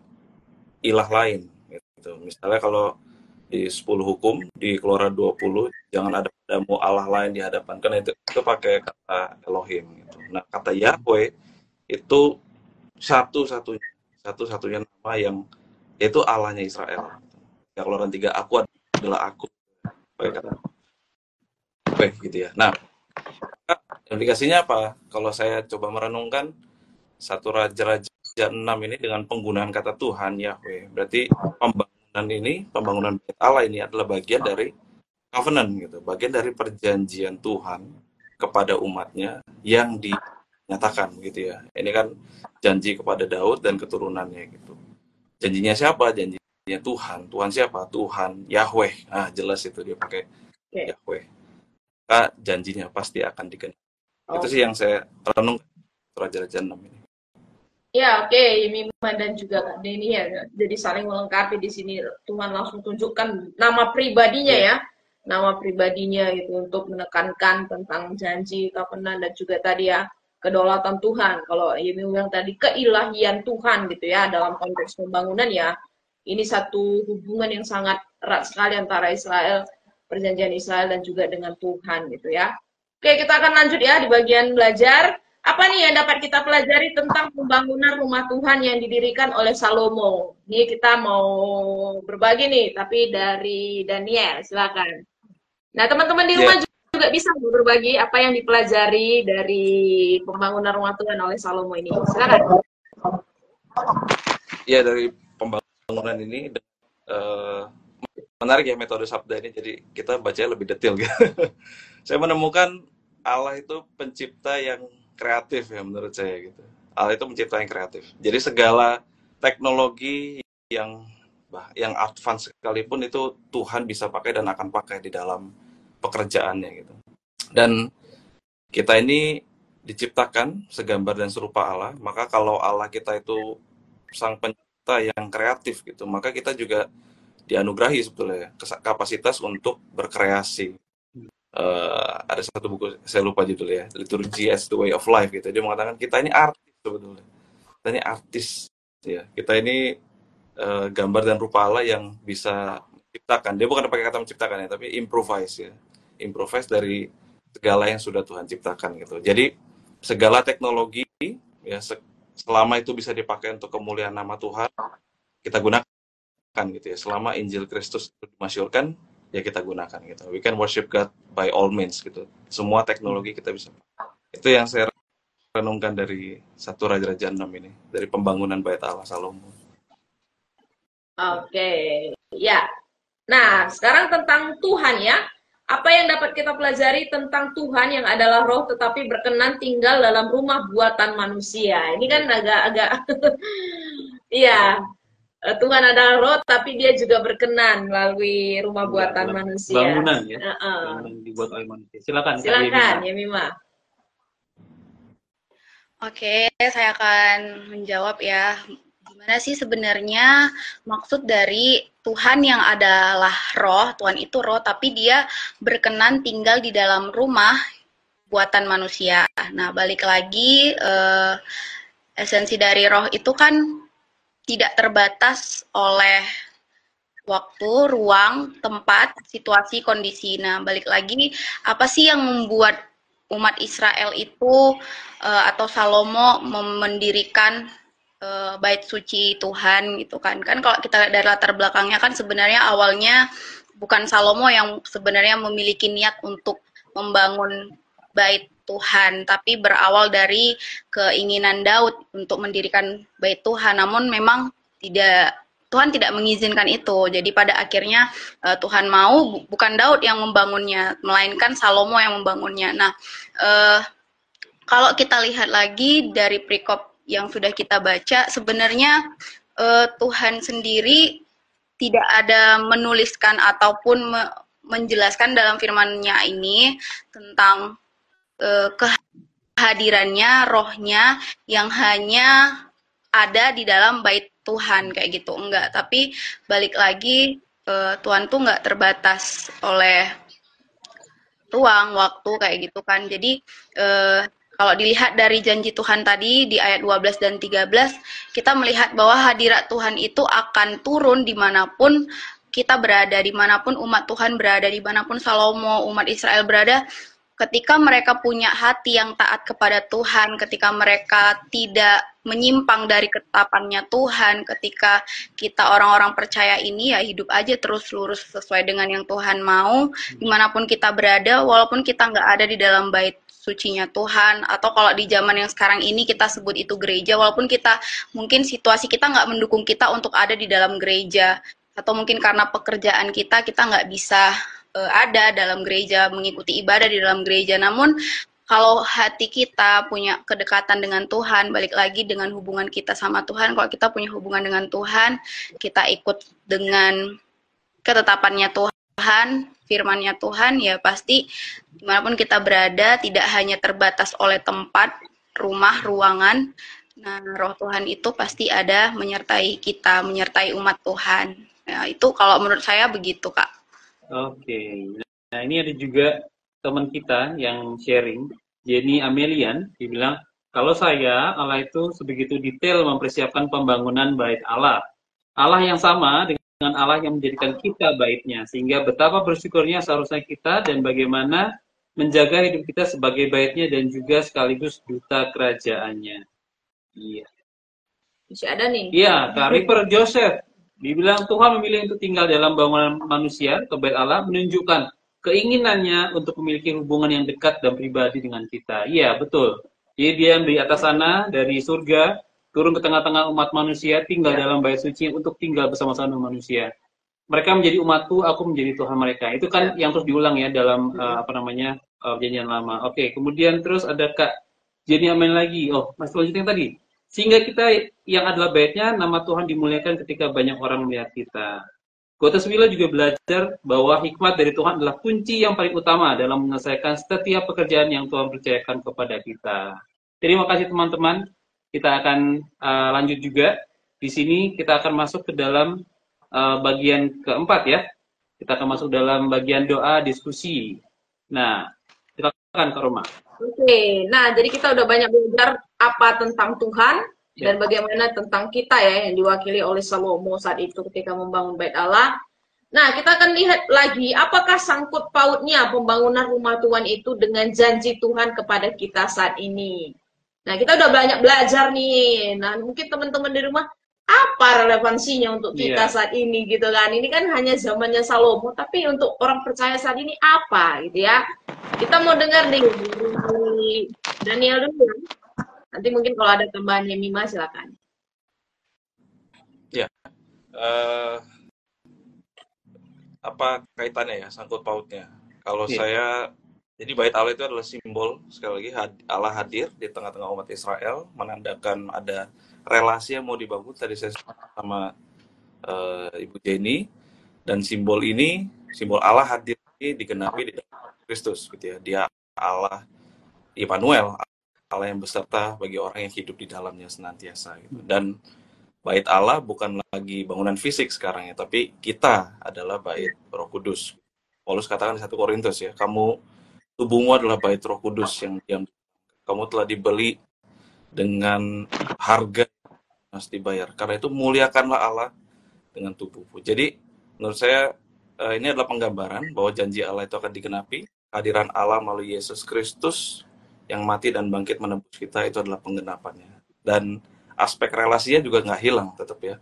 ilah lain gitu. Misalnya kalau di 10 hukum di Keluaran 20, jangan ada padamu Allah lain di hadapan, kan itu pakai kata Elohim gitu. Nah, kata Yahweh itu satu-satunya nama yang yaitu Allahnya Israel. Keluaran 3, aku adalah aku. Baik gitu ya. Nah, implikasinya apa? Kalau saya coba merenungkan satu Raja-Raja 6 ini dengan penggunaan kata Tuhan Yahweh, berarti pembangunan Bait Allah ini adalah bagian dari covenant gitu, bagian dari perjanjian Tuhan kepada umatnya yang dinyatakan gitu ya. Ini kan janji kepada Daud dan keturunannya gitu. Janjinya siapa? Janjinya Tuhan. Tuhan siapa? Tuhan Yahweh. Ah, jelas itu dia pakai Yahweh. Maka janjinya pasti akan digenapi. Itu sih yang saya renung Raja-Raja 6 ini. Ya, oke, Mima dan juga Kak Denny ya, jadi saling melengkapi di sini. Tuhan langsung tunjukkan nama pribadinya ya, nama pribadinya itu untuk menekankan tentang janji, covenant dan juga tadi ya kedaulatan Tuhan. Kalau Yemi bilang tadi keilahian Tuhan gitu ya dalam konteks pembangunan ya, ini satu hubungan yang sangat erat sekali antara Israel, perjanjian Israel dan juga dengan Tuhan gitu ya. Oke, kita akan lanjut ya di bagian belajar. Apa nih yang dapat kita pelajari tentang pembangunan rumah Tuhan yang didirikan oleh Salomo? Ini kita mau berbagi nih, tapi dari Daniel, silakan. Nah, teman-teman di rumah juga bisa berbagi apa yang dipelajari dari pembangunan rumah Tuhan oleh Salomo ini. Silakan. Ya, dari pembangunan ini menarik ya metode sabda ini, jadi kita bacanya lebih detail gitu. Saya menemukan Allah itu pencipta yang kreatif ya menurut saya gitu. Allah itu pencipta yang kreatif. Jadi segala teknologi yang advance sekalipun itu Tuhan bisa pakai dan akan pakai di dalam pekerjaannya gitu. Dan kita ini diciptakan segambar dan serupa Allah, maka kalau Allah kita itu sang pencipta yang kreatif gitu, maka kita juga dianugerahi sebetulnya kapasitas untuk berkreasi. Ada satu buku, saya lupa judulnya, Liturgy as the Way of Life gitu. Dia mengatakan kita ini artis sebetulnya. Kita ini artis ya. Kita ini gambar dan rupa Allah yang bisa menciptakan. Dia bukan pakai kata menciptakan ya, tapi improvise ya. Improvise dari segala yang sudah Tuhan ciptakan gitu. Jadi segala teknologi ya selama itu bisa dipakai untuk kemuliaan nama Tuhan, kita gunakan gitu ya. Selama Injil Kristus itu dimasyurkan, ya kita gunakan gitu. We can worship God by all means gitu. Semua teknologi kita bisa. Itu yang saya renungkan dari satu Raja-Raja 6 ini, dari pembangunan Bait Allah Salomo. Oke, ya. Nah, sekarang tentang Tuhan ya. Apa yang dapat kita pelajari tentang Tuhan yang adalah roh tetapi berkenan tinggal dalam rumah buatan manusia. Ini kan agak-agak iya. Tuhan adalah roh, tapi dia juga berkenan melalui rumah buatan manusia. Bangunan ya, bangunan dibuat oleh manusia. Silakan ya Mima. Oke, saya akan menjawab ya. Gimana sih sebenarnya maksud dari Tuhan yang adalah roh, Tuhan itu roh, tapi dia berkenan tinggal di dalam rumah buatan manusia. Nah, balik lagi, esensi dari roh itu kan tidak terbatas oleh waktu, ruang, tempat, situasi, kondisi. Nah, balik lagi, apa sih yang membuat umat Israel itu atau Salomo mendirikan bait suci Tuhan gitu kan? Kan kalau kita lihat dari latar belakangnya kan sebenarnya awalnya bukan Salomo yang sebenarnya memiliki niat untuk membangun bait Tuhan, tapi berawal dari keinginan Daud untuk mendirikan bait Tuhan. Namun memang Tuhan tidak mengizinkan itu. Jadi pada akhirnya Tuhan mau bukan Daud yang membangunnya, melainkan Salomo yang membangunnya. Nah, kalau kita lihat lagi dari perikop yang sudah kita baca, sebenarnya Tuhan sendiri tidak ada menuliskan ataupun menjelaskan dalam firman-Nya ini tentang kehadirannya, rohnya yang hanya ada di dalam bait Tuhan kayak gitu, enggak. Tapi balik lagi Tuhan tuh enggak terbatas oleh ruang, waktu kayak gitu kan. Jadi kalau dilihat dari janji Tuhan tadi di ayat 12 dan 13, kita melihat bahwa hadirat Tuhan itu akan turun dimanapun kita berada, dimanapun umat Tuhan berada, dimanapun Salomo, umat Israel berada. Ketika mereka punya hati yang taat kepada Tuhan, ketika mereka tidak menyimpang dari ketetapannya Tuhan, ketika kita orang-orang percaya ini ya hidup aja terus lurus sesuai dengan yang Tuhan mau, dimanapun kita berada, walaupun kita nggak ada di dalam bait sucinya Tuhan, atau kalau di zaman yang sekarang ini kita sebut itu gereja, walaupun kita mungkin situasi kita nggak mendukung kita untuk ada di dalam gereja, atau mungkin karena pekerjaan kita nggak bisa ada dalam gereja, mengikuti ibadah di dalam gereja. Namun kalau hati kita punya kedekatan dengan Tuhan, balik lagi dengan hubungan kita sama Tuhan, kalau kita punya hubungan dengan Tuhan, kita ikut dengan ketetapannya Tuhan, firman-Nya Tuhan, ya pasti dimanapun kita berada, tidak hanya terbatas oleh tempat, rumah, ruangan. Nah, roh Tuhan itu pasti ada menyertai kita, menyertai umat Tuhan. Ya, itu kalau menurut saya begitu, Kak. Oke. Nah, ini ada juga teman kita yang sharing, Jenny Amelian, dia bilang, kalau saya, Allah itu sebegitu detail mempersiapkan pembangunan bait Allah. Allah yang sama dengan Allah yang menjadikan kita baitnya, sehingga betapa bersyukurnya seharusnya kita dan bagaimana menjaga hidup kita sebagai baitnya dan juga sekaligus duta kerajaannya. Iya. Masih ada nih. Iya, Kak Ripper Joseph dibilang Tuhan memilih untuk tinggal dalam bangunan manusia ke bait Allah, menunjukkan keinginannya untuk memiliki hubungan yang dekat dan pribadi dengan kita. Iya, betul. Jadi dia di atas sana dari surga turun ke tengah-tengah umat manusia, tinggal dalam bait suci untuk tinggal bersama-sama dengan manusia. Mereka menjadi umatku, aku menjadi Tuhan mereka. Itu kan yang terus diulang ya dalam perjanjian lama. Oke, kemudian terus ada Kak Jenny Amen lagi. Oh, masih lanjutin yang tadi. Sehingga kita yang adalah baitnya, nama Tuhan dimuliakan ketika banyak orang melihat kita. Gottes Wille juga belajar bahwa hikmat dari Tuhan adalah kunci yang paling utama dalam menyelesaikan setiap pekerjaan yang Tuhan percayakan kepada kita. Terima kasih teman-teman. Kita akan lanjut juga. Di sini kita akan masuk ke dalam bagian keempat ya. Kita akan masuk dalam bagian doa diskusi. Nah, silakan Kak Roma. Oke, nah jadi kita udah banyak belajar apa tentang Tuhan dan bagaimana tentang kita ya yang diwakili oleh Salomo saat itu ketika membangun bait Allah. Nah, kita akan lihat lagi apakah sangkut pautnya pembangunan rumah Tuhan itu dengan janji Tuhan kepada kita saat ini. Nah, kita udah banyak belajar nih. Nah, mungkin teman-teman di rumah apa relevansinya untuk kita saat ini gitu kan. Ini kan hanya zamannya Salomo, tapi untuk orang percaya saat ini apa gitu ya. Kita mau dengar nih dari Daniel dulu ya. Nanti mungkin kalau ada tambahan Yemima silakan. Ya, apa kaitannya ya sangkut pautnya? Kalau saya, jadi bait Allah itu adalah simbol sekali lagi Allah hadir di tengah-tengah umat Israel, menandakan ada relasi yang mau dibangun. Tadi saya sama Ibu Jenny, dan simbol ini, simbol Allah hadir ini digenapi di dalam Kristus, gitu ya. Dia Allah Immanuel, Allah yang beserta bagi orang yang hidup di dalamnya senantiasa. Gitu. Dan bait Allah bukan lagi bangunan fisik sekarang ya, tapi kita adalah bait Roh Kudus. Paulus katakan di 1 Korintus ya, tubuhmu adalah bait Roh Kudus yang diam. Kamu telah dibeli dengan harga harus dibayar. Karena itu muliakanlah Allah dengan tubuhmu. Jadi menurut saya ini adalah penggambaran bahwa janji Allah itu akan digenapi. Kehadiran Allah melalui Yesus Kristus yang mati dan bangkit menebus kita, itu adalah penggenapannya. Dan aspek relasinya juga nggak hilang tetap ya.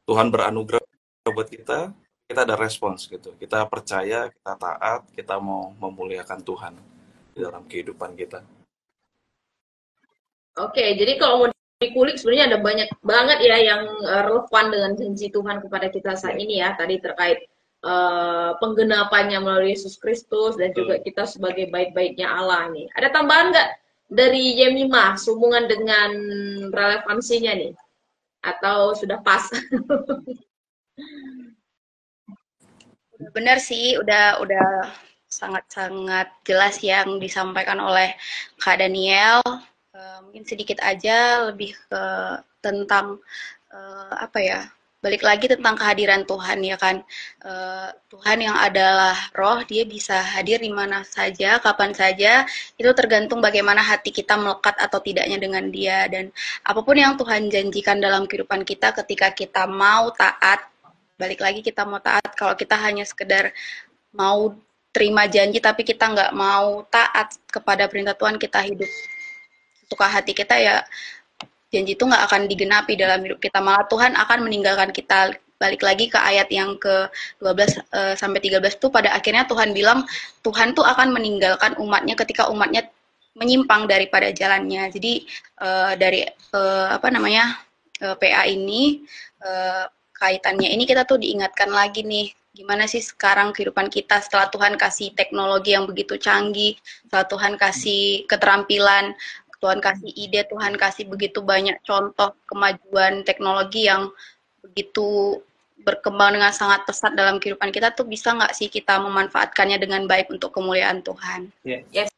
Tuhan beranugerah buat kita ada respons gitu. Kita percaya, kita taat, kita mau memuliakan Tuhan di dalam kehidupan kita. Oke, jadi kalau mau dikulik sebenarnya ada banyak banget ya yang relevan dengan janji Tuhan kepada kita saat ini ya. Tadi terkait penggenapannya melalui Yesus Kristus dan juga kita sebagai bait-baitnya Allah nih. Ada tambahan nggak dari Yemima sehubungan dengan relevansinya nih? Atau sudah pas? Benar sih, udah sangat-sangat jelas yang disampaikan oleh Kak Daniel. Mungkin sedikit aja lebih ke tentang apa ya? Balik lagi tentang kehadiran Tuhan ya kan. Tuhan yang adalah roh, dia bisa hadir di mana saja, kapan saja. Itu tergantung bagaimana hati kita melekat atau tidaknya dengan dia. Dan apapun yang Tuhan janjikan dalam kehidupan kita, ketika kita mau taat, balik lagi kita mau taat. Kalau kita hanya sekedar mau terima janji tapi kita nggak mau taat kepada perintah Tuhan, kita hidup suka hati kita ya janji itu nggak akan digenapi dalam hidup kita, malah Tuhan akan meninggalkan kita. Balik lagi ke ayat yang ke-12 sampai 13 tuh, pada akhirnya Tuhan bilang Tuhan tuh akan meninggalkan umatnya ketika umatnya menyimpang daripada jalannya. Jadi dari PA ini kaitannya ini kita tuh diingatkan lagi nih, gimana sih sekarang kehidupan kita setelah Tuhan kasih teknologi yang begitu canggih, setelah Tuhan kasih keterampilan, Tuhan kasih ide, Tuhan kasih begitu banyak contoh kemajuan teknologi yang begitu berkembang dengan sangat pesat dalam kehidupan kita, tuh bisa nggak sih kita memanfaatkannya dengan baik untuk kemuliaan Tuhan? Yes.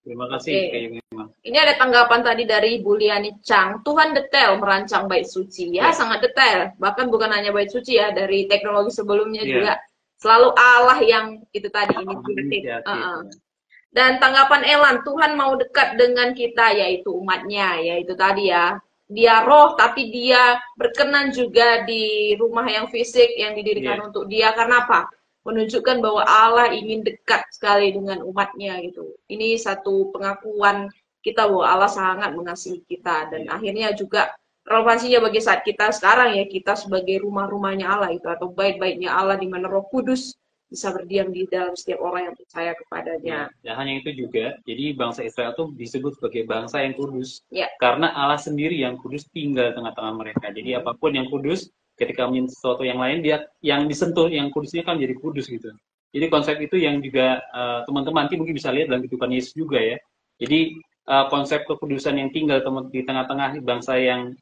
Terima kasih. Ini ada tanggapan tadi dari Buliani Chang. Tuhan detail merancang bait suci. Ya, sangat detail. Bahkan bukan hanya bait suci ya, dari teknologi sebelumnya juga selalu Allah yang itu tadi inisiatif. Dan tanggapan Elan, Tuhan mau dekat dengan kita, yaitu umatnya, yaitu tadi ya. Dia roh, tapi dia berkenan juga di rumah yang fisik yang didirikan untuk dia. Karena apa? Menunjukkan bahwa Allah ingin dekat sekali dengan umatnya gitu. Ini satu pengakuan kita bahwa Allah sangat mengasihi kita. Dan akhirnya juga relevansinya bagi saat kita sekarang ya, kita sebagai rumah-rumahnya Allah itu, atau bait-baitnya Allah di mana Roh Kudus bisa berdiam di dalam setiap orang yang percaya kepadanya. Dan hanya itu juga, jadi bangsa Israel itu disebut sebagai bangsa yang kudus. Karena Allah sendiri yang kudus tinggal di tengah-tengah mereka. Jadi apapun yang kudus, ketika menyentuh sesuatu yang lain, dia yang disentuh, yang kudusnya kan jadi kudus gitu. Jadi konsep itu yang juga teman-teman nanti mungkin bisa lihat dalam kehidupan Yesus juga ya. Jadi konsep kekudusan yang tinggal di tengah-tengah bangsa yang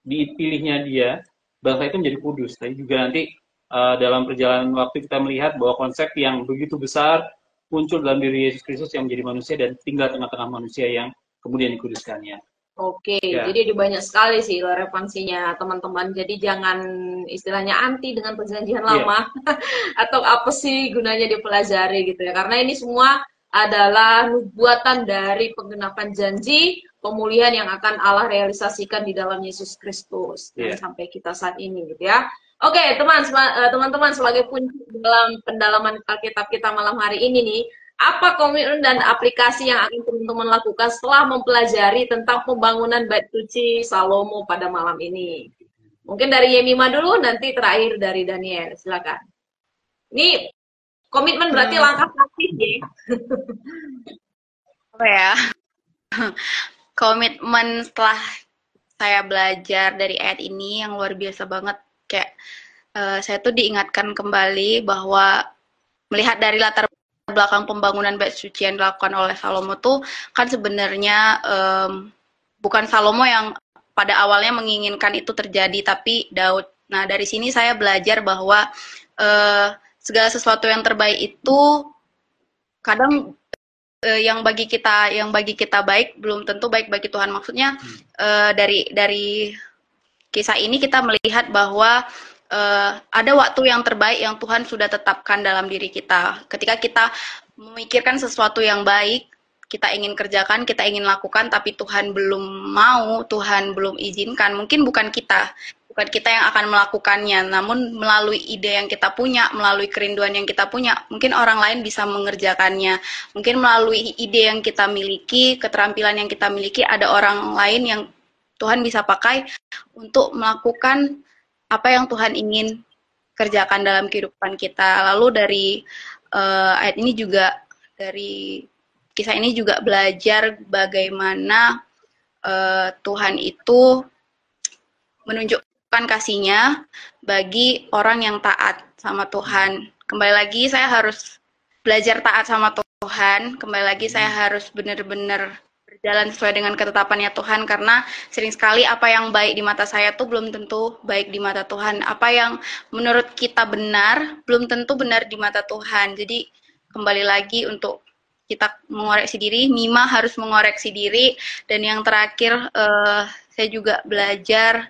dipilihnya dia, bangsa itu menjadi kudus. Tapi juga nanti dalam perjalanan waktu kita melihat bahwa konsep yang begitu besar muncul dalam diri Yesus Kristus yang menjadi manusia dan tinggal tengah-tengah manusia yang kemudian dikuduskannya. Oke, jadi ada banyak sekali sih relevansinya teman-teman. Jadi jangan istilahnya anti dengan perjanjian lama atau apa sih gunanya dipelajari gitu ya. Karena ini semua adalah nubuatan dari penggenapan janji pemulihan yang akan Allah realisasikan di dalam Yesus Kristus sampai kita saat ini gitu ya. Oke, teman-teman sebagai kunci dalam pendalaman Alkitab kita malam hari ini nih, apa komitmen dan aplikasi yang akan teman-teman lakukan setelah mempelajari tentang pembangunan bait suci Salomo pada malam ini? Mungkin dari Yemima dulu, nanti terakhir dari Daniel. Silakan. Ini komitmen berarti langkah praktis ya. Apa ya? Komitmen setelah saya belajar dari ayat ini yang luar biasa banget. Kayak saya tuh diingatkan kembali bahwa melihat dari latar belakang pembangunan bait suci yang dilakukan oleh Salomo tuh kan sebenarnya bukan Salomo yang pada awalnya menginginkan itu terjadi, tapi Daud. Nah, dari sini saya belajar bahwa segala sesuatu yang terbaik itu kadang yang bagi kita baik belum tentu baik bagi Tuhan. Maksudnya dari kisah ini kita melihat bahwa ada waktu yang terbaik yang Tuhan sudah tetapkan dalam diri kita. Ketika kita memikirkan sesuatu yang baik, kita ingin kerjakan, kita ingin lakukan, tapi Tuhan belum mau, Tuhan belum izinkan. Mungkin bukan kita yang akan melakukannya, namun melalui ide yang kita punya, melalui kerinduan yang kita punya, mungkin orang lain bisa mengerjakannya. Mungkin melalui ide yang kita miliki, keterampilan yang kita miliki, ada orang lain yang Tuhan bisa pakai untuk melakukan apa yang Tuhan ingin kerjakan dalam kehidupan kita. Lalu dari ayat ini juga, dari kisah ini juga belajar bagaimana Tuhan itu menunjukkan kasih-Nya bagi orang yang taat sama Tuhan. Kembali lagi saya harus belajar taat sama Tuhan. Kembali lagi saya harus benar-benar berjalan sesuai dengan ketetapannya Tuhan, karena sering sekali apa yang baik di mata saya tuh belum tentu baik di mata Tuhan. Apa yang menurut kita benar belum tentu benar di mata Tuhan. Jadi kembali lagi untuk kita mengoreksi diri, Mima harus mengoreksi diri. Dan yang terakhir saya juga belajar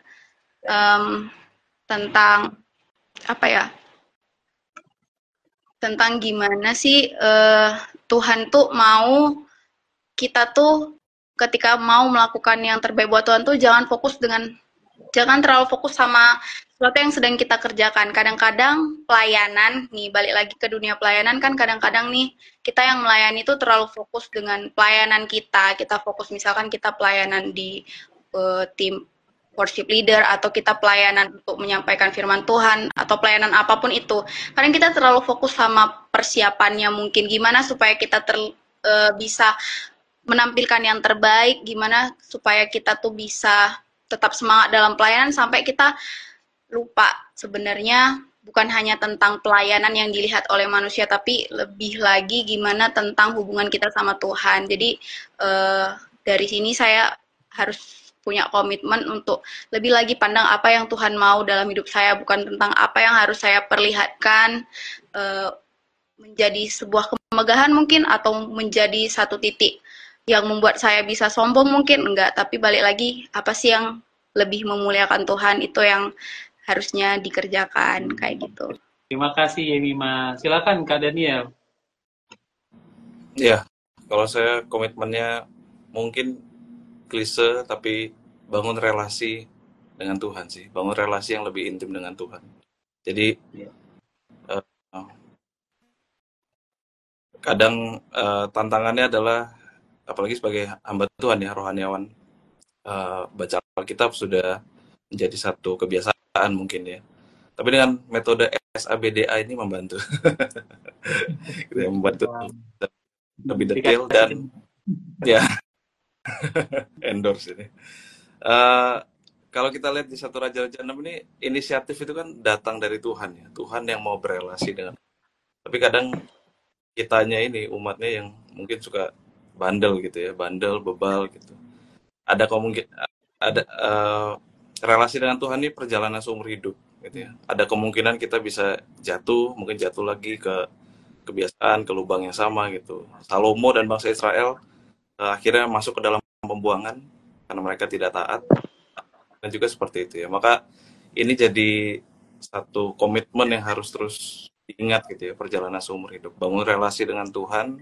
tentang apa ya? Tentang gimana sih Tuhan tuh mau kita tuh ketika mau melakukan yang terbaik buat Tuhan tuh jangan terlalu fokus sama sesuatu yang sedang kita kerjakan. Kadang-kadang pelayanan, nih balik lagi ke dunia pelayanan kan, kadang-kadang nih kita yang melayani itu terlalu fokus dengan pelayanan kita. Kita fokus misalkan kita pelayanan di tim worship leader atau kita pelayanan untuk menyampaikan firman Tuhan atau pelayanan apapun itu, kadang kita terlalu fokus sama persiapannya, mungkin gimana supaya kita bisa menampilkan yang terbaik, gimana supaya kita tuh bisa tetap semangat dalam pelayanan, sampai kita lupa sebenarnya bukan hanya tentang pelayanan yang dilihat oleh manusia, tapi lebih lagi gimana tentang hubungan kita sama Tuhan. Jadi dari sini saya harus punya komitmen untuk lebih lagi pandang apa yang Tuhan mau dalam hidup saya, bukan tentang apa yang harus saya perlihatkan menjadi sebuah kemegahan mungkin, atau menjadi satu titik yang membuat saya bisa sombong mungkin, enggak, tapi balik lagi apa sih yang lebih memuliakan Tuhan, itu yang harusnya dikerjakan, kayak gitu. Terima kasih Yemima. Silakan Kak Daniel. Ya, kalau saya komitmennya mungkin klise, tapi bangun relasi dengan Tuhan sih, bangun relasi yang lebih intim dengan Tuhan. Jadi kadang tantangannya adalah, apalagi sebagai hamba Tuhan ya, rohaniawan, baca Alkitab sudah menjadi satu kebiasaan mungkin ya. Tapi dengan metode SABDA ini membantu, membantu lebih detail dan ya. Endorse ini. Kalau kita lihat di 1 Raja-Raja 6 ini, inisiatif itu kan datang dari Tuhan ya. Tuhan yang mau berelasi dengan. Tapi kadang kitanya ini, umatnya yang mungkin suka bandel gitu ya, bandel, bebal gitu. Ada relasi dengan Tuhan ini perjalanan seumur hidup gitu ya. Ada kemungkinan kita bisa jatuh, mungkin jatuh lagi ke kebiasaan, ke lubang yang sama gitu. Salomo dan bangsa Israel akhirnya masuk ke dalam pembuangan karena mereka tidak taat, dan juga seperti itu ya. Maka ini jadi satu komitmen yang harus terus diingat gitu ya, perjalanan seumur hidup, bangun relasi dengan Tuhan,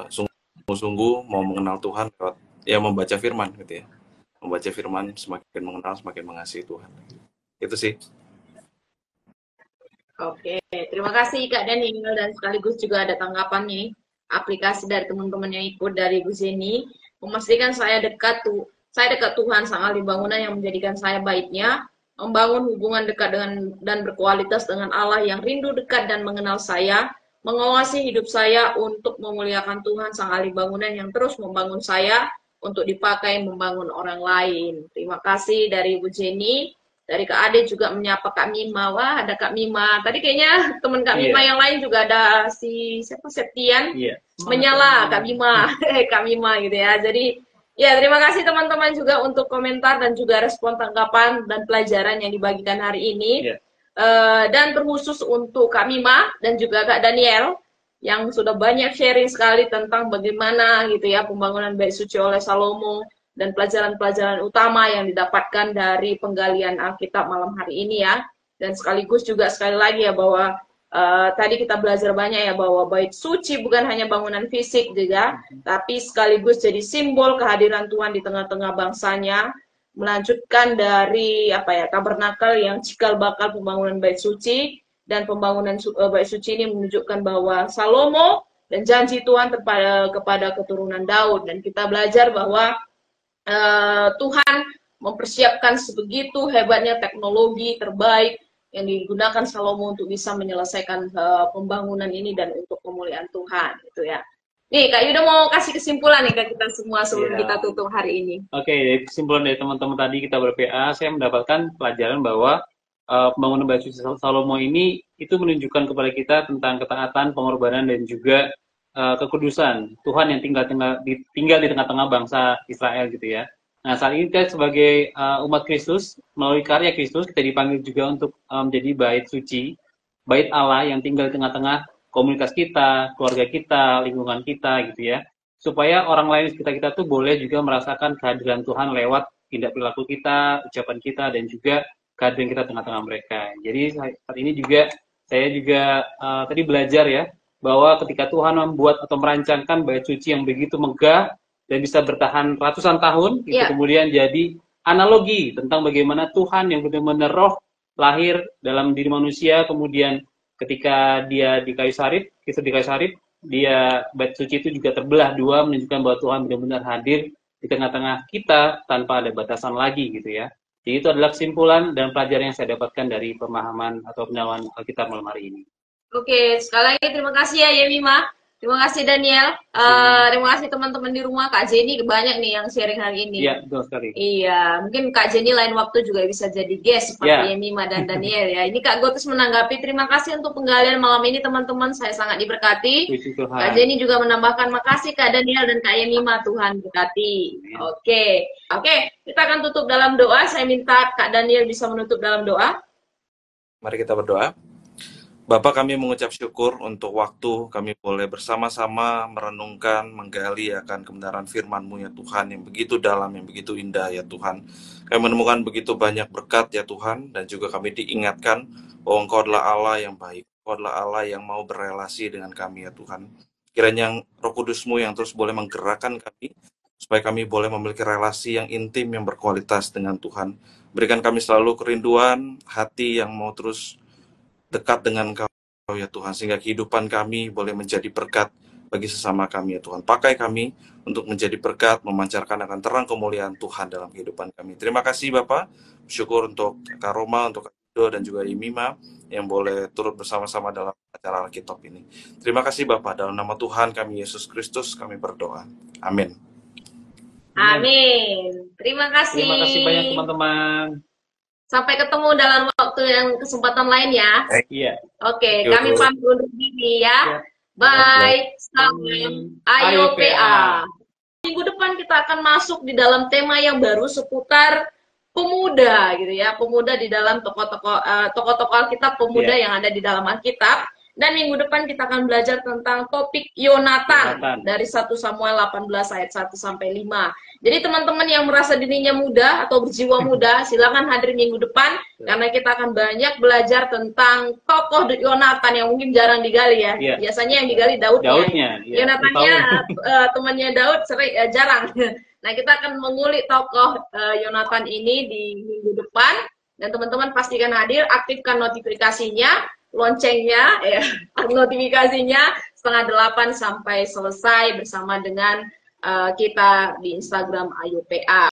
sungguh-sungguh mau mengenal Tuhan lewat ya membaca firman gitu ya, membaca firman, semakin mengenal semakin mengasihi Tuhan. Itu sih. Oke, terima kasih Kak Daniel, dan sekaligus juga ada tanggapan nih aplikasi dari teman-teman yang ikut dari Bu Zeni, memastikan saya dekat Tuhan sang ahli bangunan yang menjadikan saya baiknya, membangun hubungan dekat dengan dan berkualitas dengan Allah yang rindu dekat dan mengenal saya, mengawasi hidup saya untuk memuliakan Tuhan sang ahli bangunan yang terus membangun saya untuk dipakai membangun orang lain. Terima kasih dari Bu Zeni. Dari Kak Ade juga menyapa Kak Mima. Wah, ada Kak Mima. Tadi kayaknya teman Kak Mima yang lain juga ada siapa Septian. Menyala Kak Mima. Kak Mima gitu ya. Jadi ya, terima kasih teman-teman juga untuk komentar dan juga respon, tanggapan dan pelajaran yang dibagikan hari ini. Dan terkhusus untuk Kak Mima dan juga Kak Daniel yang sudah banyak sharing sekali tentang bagaimana gitu ya pembangunan bait suci oleh Salomo, dan pelajaran-pelajaran utama yang didapatkan dari penggalian Alkitab malam hari ini ya. Dan sekaligus juga sekali lagi ya bahwa tadi kita belajar banyak ya bahwa bait suci bukan hanya bangunan fisik juga, tapi sekaligus jadi simbol kehadiran Tuhan di tengah-tengah bangsanya, melanjutkan dari tabernakel yang cikal bakal pembangunan bait suci, dan pembangunan bait suci ini menunjukkan bahwa Salomo dan janji Tuhan kepada keturunan Daud. Dan kita belajar bahwa Tuhan mempersiapkan sebegitu hebatnya teknologi terbaik yang digunakan Salomo untuk bisa menyelesaikan pembangunan ini dan untuk kemuliaan Tuhan gitu ya. Nih Kak Yuda mau kasih kesimpulan nih ke kita semua sebelum kita tutup hari ini. Oke, kesimpulan dari teman-teman tadi kita ber-PA, saya mendapatkan pelajaran bahwa pembangunan bait suci Salomo ini itu menunjukkan kepada kita tentang ketaatan, pengorbanan, dan juga kekudusan Tuhan yang tinggal di tengah-tengah bangsa Israel gitu ya. Nah, saat ini kita sebagai umat Kristus, melalui karya Kristus, kita dipanggil juga untuk menjadi bait suci, bait Allah yang tinggal di tengah-tengah komunitas kita, keluarga kita, lingkungan kita gitu ya. Supaya orang lain di sekitar kita tuh boleh juga merasakan kehadiran Tuhan lewat tindak perilaku kita, ucapan kita, dan juga kehadiran kita tengah-tengah mereka. Jadi saat ini juga saya juga tadi belajar ya, bahwa ketika Tuhan membuat atau merancangkan bait suci yang begitu megah dan bisa bertahan ratusan tahun, itu kemudian jadi analogi tentang bagaimana Tuhan yang benar-benar roh lahir dalam diri manusia, kemudian ketika dia di kayu salib, Kristus di kayu salib, dia bait suci itu juga terbelah dua, menunjukkan bahwa Tuhan benar-benar hadir di di tengah-tengah kita tanpa ada batasan lagi gitu ya. Jadi itu adalah kesimpulan dan pelajaran yang saya dapatkan dari pemahaman atau pendalaman Alkitab malam hari ini. Oke, sekali lagi terima kasih ya Yemima. Terima kasih Daniel. Terima kasih teman-teman di rumah. Kak Jenny banyak nih yang sharing hari ini. Iya, betul sekali. Iya, mungkin Kak Jenny lain waktu juga bisa jadi guest seperti Yemima dan Daniel ya. Ini Kak Gotus menanggapi, terima kasih untuk penggalian malam ini teman-teman. Saya sangat diberkati. Kak Jenny juga menambahkan, makasih Kak Daniel dan Kak Yemima, Tuhan berkati. Oke, kita akan tutup dalam doa. Saya minta Kak Daniel bisa menutup dalam doa. Mari kita berdoa. Bapak, kami mengucap syukur untuk waktu kami boleh bersama-sama merenungkan, menggali akan kebenaran firman-Mu ya Tuhan, yang begitu dalam, yang begitu indah ya Tuhan. Kami menemukan begitu banyak berkat ya Tuhan, dan juga kami diingatkan bahwa Engkau adalah Allah yang baik, Engkau adalah Allah yang mau berelasi dengan kami ya Tuhan. Kiranya Roh Kudus-Mu yang terus boleh menggerakkan kami, supaya kami boleh memiliki relasi yang intim, yang berkualitas dengan Tuhan. Berikan kami selalu kerinduan, hati yang mau terus dekat dengan Kau ya Tuhan, sehingga kehidupan kami boleh menjadi berkat bagi sesama kami ya Tuhan. Pakai kami untuk menjadi berkat, memancarkan akan terang kemuliaan Tuhan dalam kehidupan kami. Terima kasih Bapak, syukur untuk Kak Roma, untuk Kak Ido, dan juga Yemima yang boleh turut bersama-sama dalam acara Alkitab ini. Terima kasih Bapak, dalam nama Tuhan kami Yesus Kristus kami berdoa. Amin. Amin. Terima kasih. Terima kasih banyak teman-teman. Sampai ketemu dalam waktu yang kesempatan lain ya. Iya. Oke, kami pamit undur diri ya. Bye. Salam AYOPA. Minggu depan kita akan masuk di dalam tema yang baru seputar pemuda gitu ya. Pemuda di dalam tokoh-tokoh Alkitab pemuda yang ada di dalam Alkitab. Dan minggu depan kita akan belajar tentang topik Yonatan dari 1 Samuel 18 ayat 1 sampai 5. Jadi teman-teman yang merasa dirinya muda atau berjiwa muda, silakan hadir minggu depan karena kita akan banyak belajar tentang tokoh Yonatan yang mungkin jarang digali ya. Biasanya yang digali Daudnya. Yonatannya temannya Daud jarang. Nah, kita akan mengulik tokoh Yonatan ini di minggu depan dan teman-teman pastikan hadir, aktifkan notifikasinya, loncengnya, notifikasinya 7:30 sampai selesai bersama dengan kita di Instagram AYOPA.